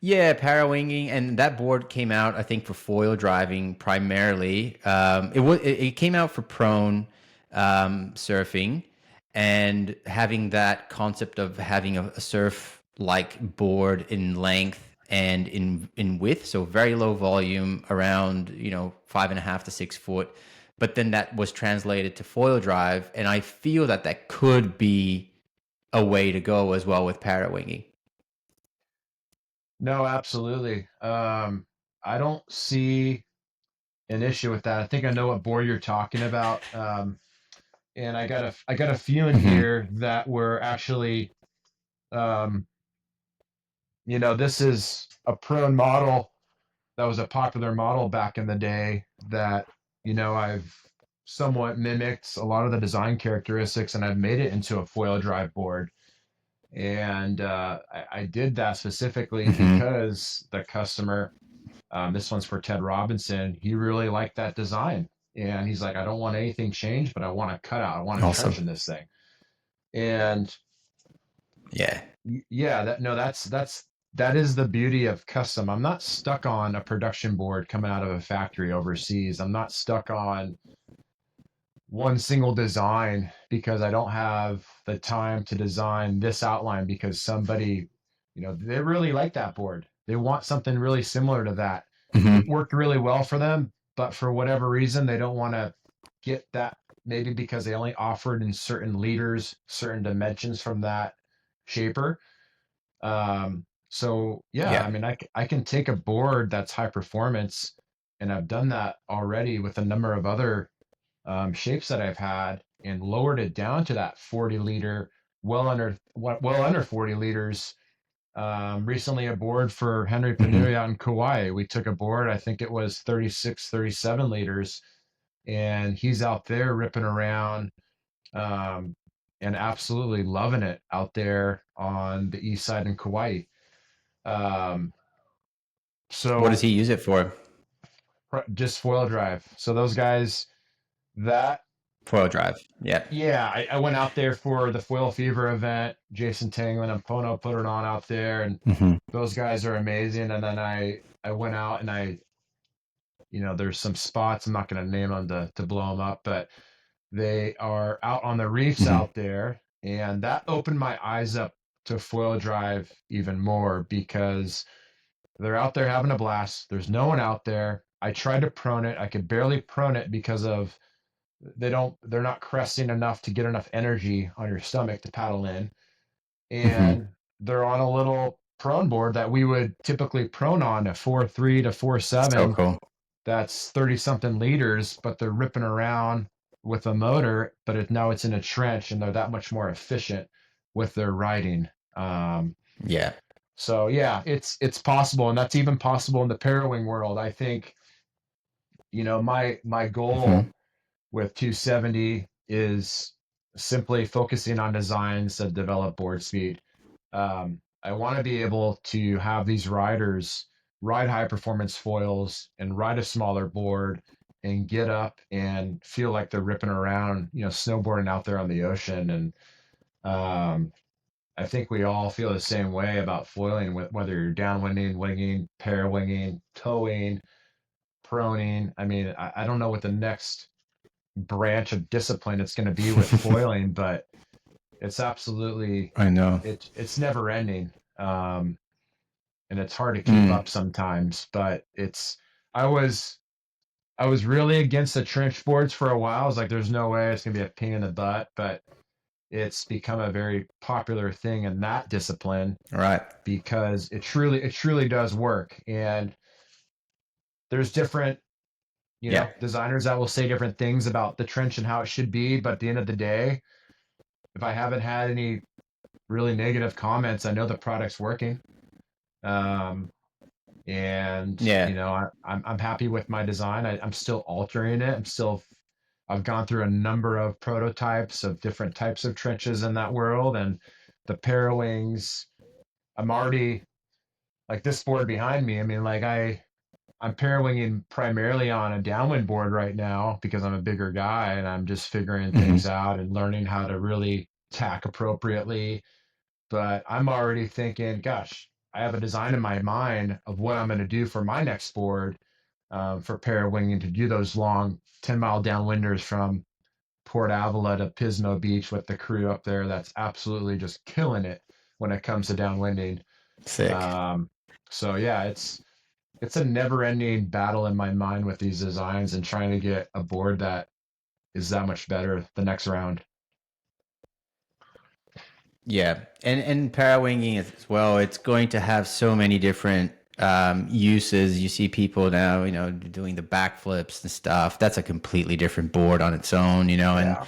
Yeah, parawinging, and that board came out, I think, for foil driving primarily. It came out for prone surfing, and having that concept of having a surf like board in length and in width, so very low volume, around 5.5 to 6 foot. But then that was translated to foil drive, and I feel that that could be a way to go as well with parawinging. No, absolutely. I don't see an issue with that. I think I know what board you're talking about. And I got a few in Hmm. here that were actually, um, this is a prone model that was a popular model back in the day that, I've somewhat mimicked a lot of the design characteristics and I've made it into a foil drive board. And I did that specifically Hmm. because the customer, this one's for Ted Robinson, he really liked that design. And he's like, I don't want anything changed, but I want a cutout. I want a trench Awesome. in this thing. And Yeah. yeah, that is the beauty of custom. I'm not stuck on a production board coming out of a factory overseas. I'm not stuck on one single design because I don't have the time to design this outline because somebody, they really like that board. They want something really similar to that. It Hmm. worked really well for them, but for whatever reason, they don't want to get that, maybe because they only offered in certain liters, certain dimensions from that shaper. So yeah, I Yeah. mean, I can take a board that's high performance, and I've done that already with a number of other shapes that I've had, and lowered it down to that 40 liter, well under 40 liters. Recently, a board for Henry Hmm. Panui out in Kauai. We took a board, I think it was 36, 37 liters, and he's out there ripping around, um, and absolutely loving it out there on the east side in Kauai. Um, What does So he use it for? just foil drive. So those guys that Foil drive. Yeah. yeah, I went out there for the Foil Fever event. Jason Tanglin and Pono put it on out there, and Hmm. those guys are amazing. And then I went out and there's some spots. I'm not going to name them to blow them up, but they are out on the reefs Hmm. out there, and that opened my eyes up to foil drive even more because they're out there having a blast. There's no one out there. I tried to prone it. I could barely prone it because of they're not cresting enough to get enough energy on your stomach to paddle in. Hmm. And they're on a little prone board that we would typically prone on a 4.3 to So 4.7. cool. That's 30 something liters, but they're ripping around with a motor, but now it's in a trench and they're that much more efficient with their riding. Um, Yeah. so yeah, it's possible, and that's even possible in the Parawing world. I think, my Hmm. goal with 270 is simply focusing on designs that develop board speed. I want to be able to have these riders ride high performance foils and ride a smaller board and get up and feel like they're ripping around, snowboarding out there on the ocean. And I think we all feel the same way about foiling, whether you're downwinding, winging, parawinging, towing, proning. I mean, I don't know what the next branch of discipline it's going to be with foiling, but it's absolutely I know. it's never ending, and it's hard to keep Mm. up sometimes. But I was I was really against the trench boards for a while. I was like, there's no way it's going to be a pain in the butt, but it's become a very popular thing in that discipline All right. because it truly does work. And there's different Yeah. designers that will say different things about the trench and how it should be, but at the end of the day, if I haven't had any really negative comments, I know the product's working. Um, and Yeah. I'm happy with my design. I'm still altering it. I've gone through a number of prototypes of different types of trenches in that world, and the Parawings. I'm already like this board behind me. I mean, like I'm parawinging primarily on a downwind board right now because I'm a bigger guy and I'm just figuring Hmm. things out and learning how to really tack appropriately. But I'm already thinking, gosh, I have a design in my mind of what I'm going to do for my next board, for parawinging, to do those long 10-mile downwinders from Port Avila to Pismo Beach with the crew up there. That's absolutely just killing it when it comes to downwinding. Sick. Um, so yeah, it's a never-ending battle in my mind with these designs and trying to get a board that is that much better the next round. Yeah, and parawinging as well. It's going to have so many different uses. You see people now, doing the backflips and stuff. That's a completely different board on its own, and Yeah,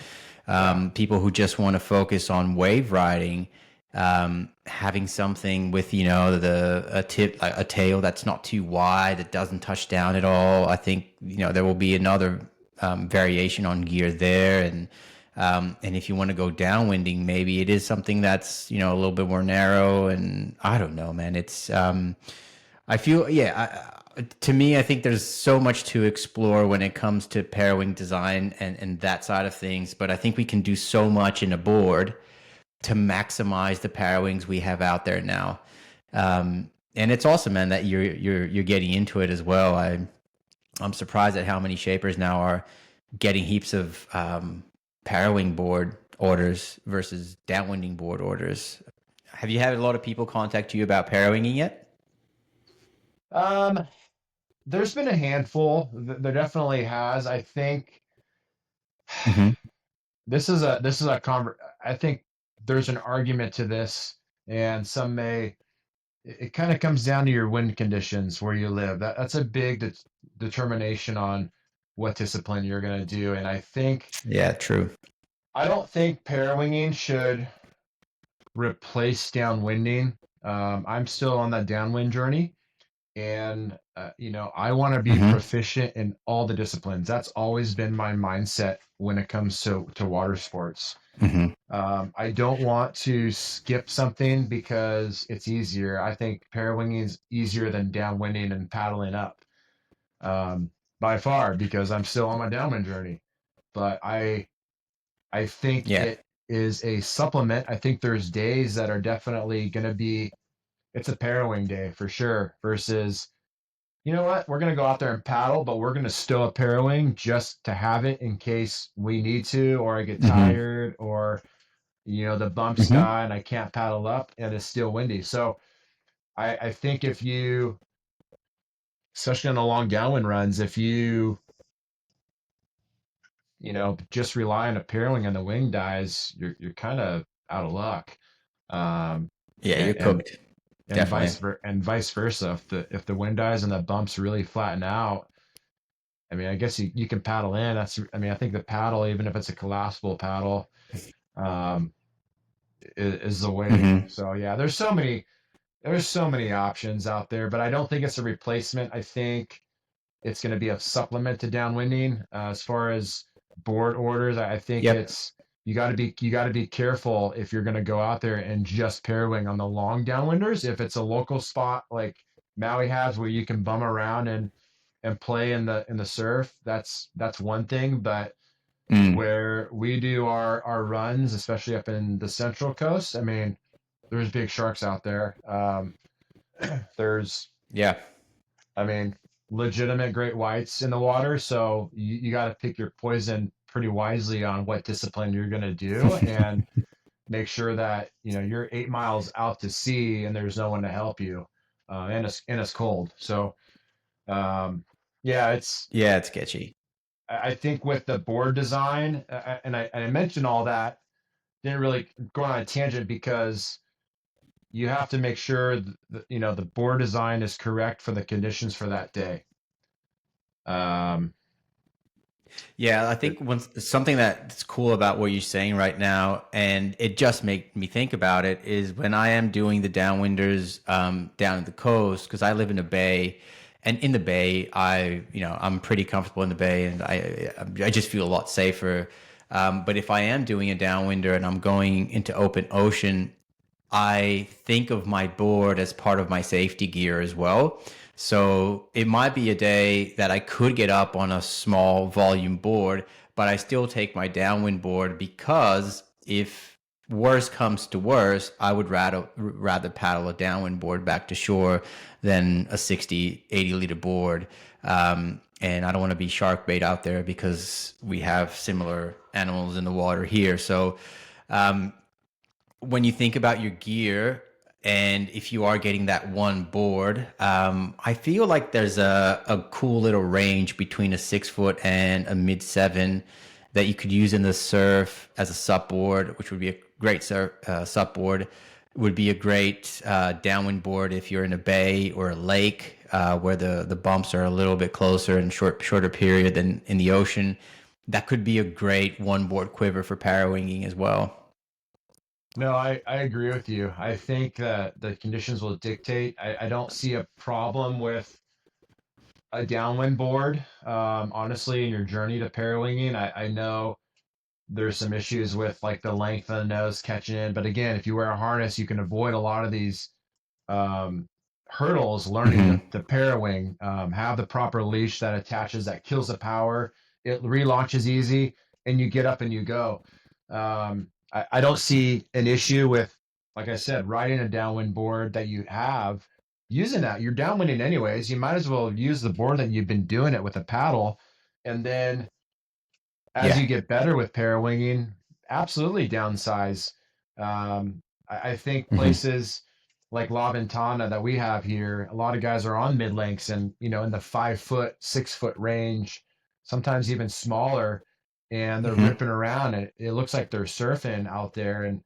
yeah, people who just want to focus on wave riding, having something with a tip, like a tail that's not too wide, that doesn't touch down at all. I think there will be another variation on gear there, and if you want to go downwinding, maybe it is something that's a little bit more narrow. And I don't know, man. It's I feel to me, I think there's so much to explore when it comes to parawing design and that side of things. But I think we can do so much in a board to maximize the parawings we have out there now. And it's awesome, man, that you're getting into it as well. I'm surprised at how many shapers now are getting heaps of parawing board orders versus downwinding board orders. Have you had a lot of people contact you about parawinging yet? um, there's been a handful. There definitely has. I think Hmm. this is a I think there's an argument to this, and some may. It kind of comes down to your wind conditions where you live. That's a big determination on what discipline you're going to do. And Yeah, true. I don't think parawinging should replace downwinding. I'm still on that downwind journey, and I want to be Hmm. proficient in all the disciplines. That's always been my mindset when it comes to water sports. Hmm. I don't want to skip something because it's easier. I think parawinging is easier than downwinding and paddling up, by far, because I'm still on my downwind journey. But I think Yeah. it is a supplement. I think there's days that are definitely going to be, it's a parawing day for sure, versus, you know what, we're going to go out there and paddle, but we're going to stow a parawing just to have it in case we need to, or I get Hmm. tired, or, the bump Hmm. sky and I can't paddle up and it's still windy. So I think if you, especially on the long downwind runs, if just rely on a parawing and the wing dies, you're kind of out of luck. Um, Yeah, you're and, and cooked. and Definitely. vice versa. If the wind dies and the bumps really flatten out, I mean, I guess you can paddle in. I think the paddle, even if it's a collapsible paddle, um, is the way. Hmm. So yeah, there's so many options out there, but I don't think it's a replacement. I think it's going to be a supplement to downwinding. As far as board orders, I think Yep. it's, you got to be careful if you're going to go out there and just pairwing on the long downwinders. If it's a local spot like Maui has where you can bum around and play in the surf, that's one thing. But Mm. where we do our runs, especially up in the Central Coast, I mean, there's big sharks out there. There's, Yeah. I mean, legitimate great whites in the water. So you got to pick your poison pretty wisely on what discipline you're going to do, and make sure that you're 8 miles out to sea and there's no one to help you, and it's cold. So yeah, Yeah, it's sketchy. I think with the board design, and I mentioned all that, didn't really go on a tangent because you have to make sure the board design is correct for the conditions for that day. Um, Yeah, I think something that's cool about what you're saying right now, and it just made me think about it, is when I am doing the downwinders down at the coast, because I live in a bay, and in the bay, I'm pretty comfortable in the bay, and I just feel a lot safer. But if I am doing a downwinder and I'm going into open ocean, I think of my board as part of my safety gear as well. So it might be a day that I could get up on a small volume board, but I still take my downwind board because if worse comes to worse, I would rather paddle a downwind board back to shore than a 60, 80 liter board. And I don't want to be shark bait out there because we have similar animals in the water here. So um, when you think about your gear, and if you are getting that one board, I feel like there's a cool little range between a 6 foot and a mid seven that you could use in the surf as a sup board, which would be a great sup board. Would be a great downwind board if you're in a bay or a lake where the bumps are a little bit closer and shorter period than in the ocean. That could be a great one board quiver for parawinging as well. No, I agree with you. I think that the conditions will dictate. I don't see a problem with a downwind board. Honestly, in your journey to parawinging, I know there's some issues with like the length of the nose catching in. But again, if you wear a harness, you can avoid a lot of these um, hurdles learning Hmm. the parawing. Have the proper leash that attaches, that kills the power. It relaunches easy, and you get up and you go. I don't see an issue with, like I said, riding a downwind board that you have, using that. You're downwinding anyways. You might as well use the board that you've been doing it with a paddle. And then as Yeah. you get better with parawinging, absolutely downsize. I think Hmm. places like La Ventana that we have here, a lot of guys are on mid lengths and in the 5 foot, 6 foot range, sometimes even smaller, and they're Hmm. ripping around. It looks like they're surfing out there, and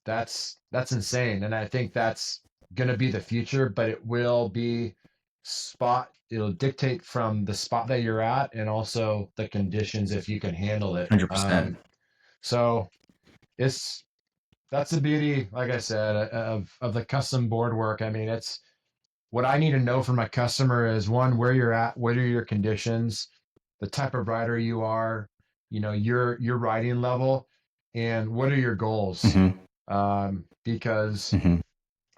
that's insane. And I think that's going to be the future, but it will be spot. It'll dictate from the spot that you're at and also the conditions if you can handle it. 100%. So it's that's the beauty, like I said, of the custom board work. I mean, it's what I need to know from my customer is, one, where you're at, what are your conditions, the type of rider you are, your riding level, and what are your goals? Mm-hmm. Because Mm-hmm.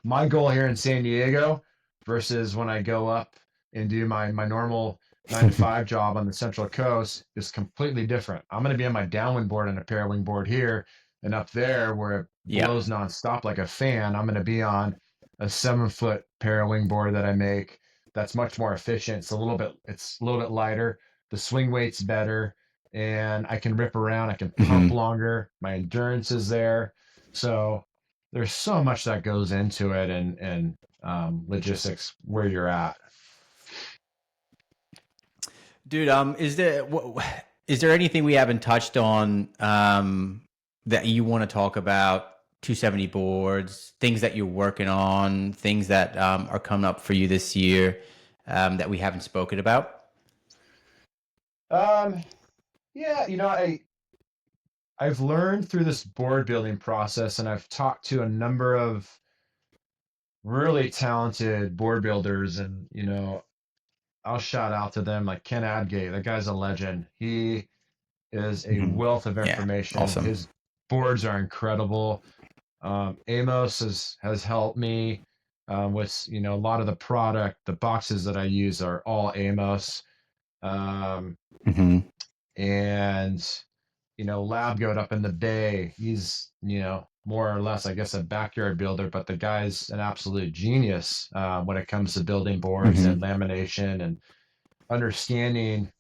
my goal here in San Diego versus when I go up and do my normal 9 to 5 job on the Central Coast is completely different. I'm going to be on my downwind board on a parawing board here, and up there where it Yeah. blows nonstop like a fan, I'm going to be on a 7 foot parawing board that I make. That's much more efficient. It's a little bit lighter. The swing weight's better, and I can rip around. I can pump Mm-hmm. longer. My endurance is there. So there's so much that goes into it, and logistics where you're at. Dude, is there anything we haven't touched on that you want to talk about? 270 boards, things that you're working on, things that are coming up for you this year that we haven't spoken about. Um, yeah, I've learned through this board building process, and I've talked to a number of really talented board builders, and I'll shout out to them like Ken Adgate. That guy's a legend. He is a Hmm. wealth of Yeah, information. awesome. His boards are incredible. Amos has helped me with a lot of the product. The boxes that I use are all Amos, um, Hmm. and Lab Goat up in the Bay. He's more or less, I guess, a backyard builder, but the guy's an absolute genius when it comes to building boards and Hmm. lamination and understanding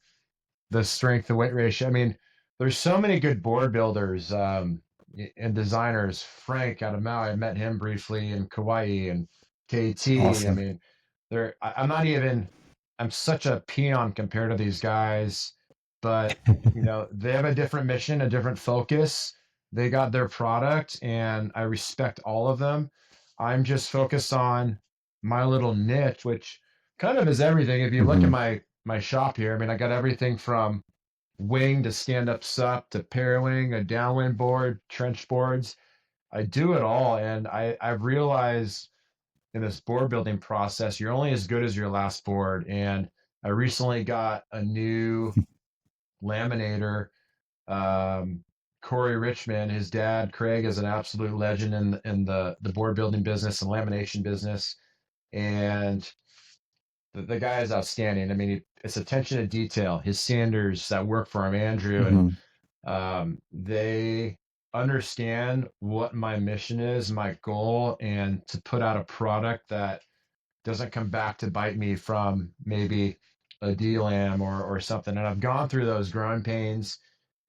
the strength to weight ratio. I mean, there's so many good board builders and designers. Frank out of Maui, I met him briefly in Kauai, and KT. I Awesome. mean, I'm not even. I'm such a peon compared to these guys, but they have a different mission, a different focus. They got their product, and I respect all of them. I'm just focused on my little niche, which kind of is everything. If you look at Hmm. my shop here, I mean, I got everything from wing to stand up sup to parawing, a downwind board, trench boards. I do it all, and I've realized in this board building process, you're only as good as your last board. And I recently got a new laminator. Um, Corey Richmond, his dad Craig, is an absolute legend in the board building business and lamination business, and the guy is outstanding. I mean, it's attention to detail. His sanders that work for him, Andrew, and Hmm. they understand what my mission is, my goal, and to put out a product that doesn't come back to bite me from maybe a DLAM or something. And I've gone through those growing pains,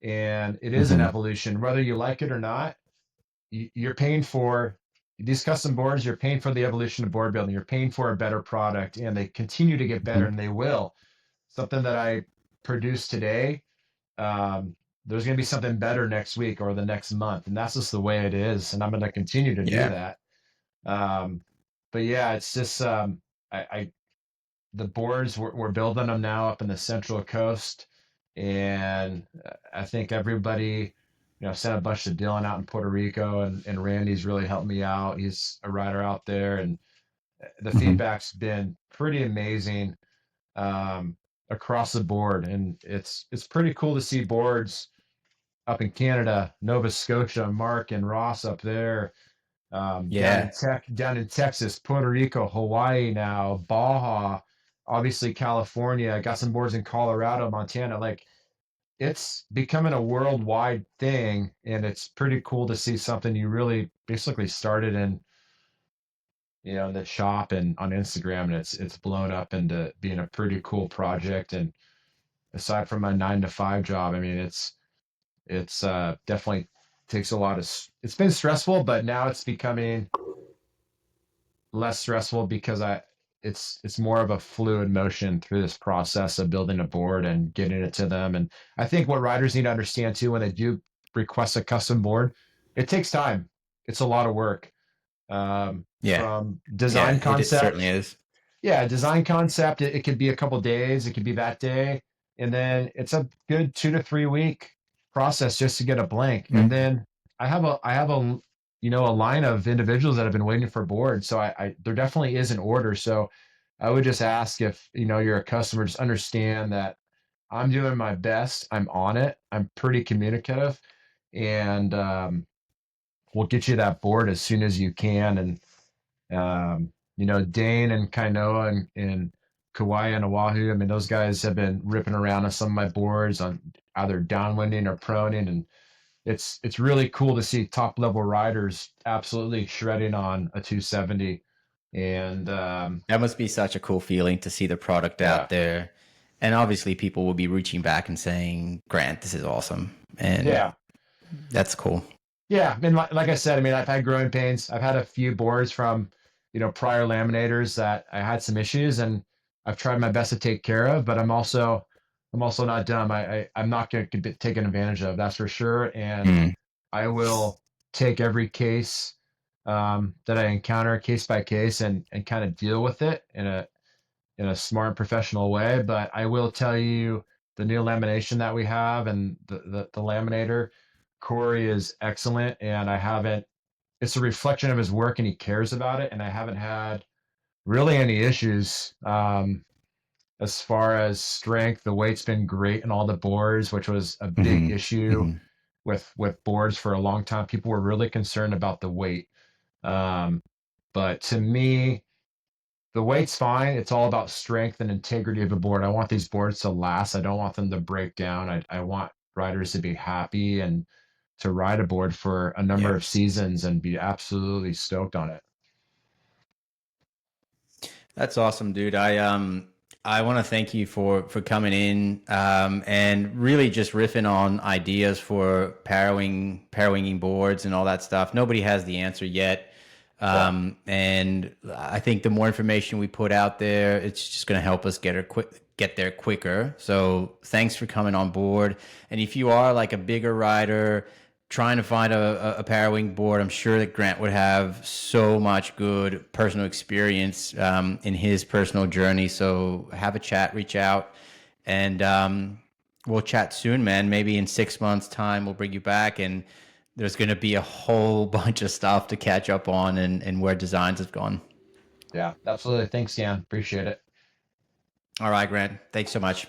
and it is an Hmm. evolution, whether you like it or not. You're paying for these custom boards. You're paying for the evolution of board building. You're paying for a better product, and they continue to get better, Hmm. and they will. Something that I produce today, there's going to be something better next week or the next month, and that's just the way it is. And I'm going to continue to do Yeah. that. Um, but yeah, it's just I the boards we're building them now up in the Central Coast, and I think everybody, sent a bunch to Dylan out in Puerto Rico, and Randy's really helped me out. He's a rider out there, and the Hmm. feedback's been pretty amazing um, across the board, and it's pretty cool to see boards up in Canada, Nova Scotia, Mark and Ross up there, Yeah. down in Texas, Puerto Rico, Hawaii now, Baja, obviously California. I got some boards in Colorado, Montana. Like it's becoming a worldwide thing, and it's pretty cool to see something you really basically started in the shop and on Instagram, and it's blown up into being a pretty cool project. And aside from my 9 to 5 job, I mean, it's definitely takes a lot of. It's been stressful, but now it's becoming less stressful because it's more of a fluid motion through this process of building a board and getting it to them. And I think what riders need to understand too when they do request a custom board, it takes time. It's a lot of work. Yeah. From Yeah. design It certainly concept, is. yeah, design concept, it could be a couple days, it could be that day, and then it's a good 2 to 3 week process just to get a blank. And Mm-hmm. then I have a line of individuals that have been waiting for boards. So I there definitely is an order. So I would just ask if you're a customer, just understand that I'm doing my best. I'm on it. I'm pretty communicative. and we'll get you that board as soon as you can. And Dane and Kainoa and Kauai and Oahu. I mean, those guys have been ripping around on some of my boards on either downwinding or proning, and it's really cool to see top level riders absolutely shredding on a 270. And That must be such a cool feeling to see the product yeah, out there. And obviously people will be reaching back and saying, Grant, this is awesome. And yeah, that's cool. yeah. I mean, like I said, I mean, I've had growing pains. I've had a few boards from prior laminators that I had some issues, and I've tried my best to take care of. But I'm also not dumb. I'm not going to get taken advantage of. That's for sure. And Mm. I will take every case that I encounter case by case and kind of deal with it in a smart, professional way. But I will tell you, the new lamination that we have and the laminator, Corey is excellent, and I haven't. It's a reflection of his work, and he cares about it, and I haven't had really any issues. As far as strength, the weight's been great in all the boards, which was a big Hmm. issue Hmm. with boards for a long time. People were really concerned about the weight. Um, but to me, the weight's fine. It's all about strength and integrity of the board. I want these boards to last. I don't want them to break down. I want riders to be happy and to ride a board for a number Yeah. of seasons and be absolutely stoked on it. That's awesome, dude. I want to thank you for coming in and really just riffing on ideas for parawinging boards and all that stuff. Nobody has the answer yet. Yeah. And I think the more information we put out there, it's just going to help us get there quicker. So thanks for coming on board. And if you are like a bigger rider trying to find a Parawing board, I'm sure that Grant would have so much good personal experience in his personal journey. So have a chat, reach out, and we'll chat soon, man. Maybe in 6 months' time, we'll bring you back, and there's going to be a whole bunch of stuff to catch up on and where designs have gone. Yeah, absolutely. Thanks, Dan. Appreciate it. All right, Grant. Thanks so much.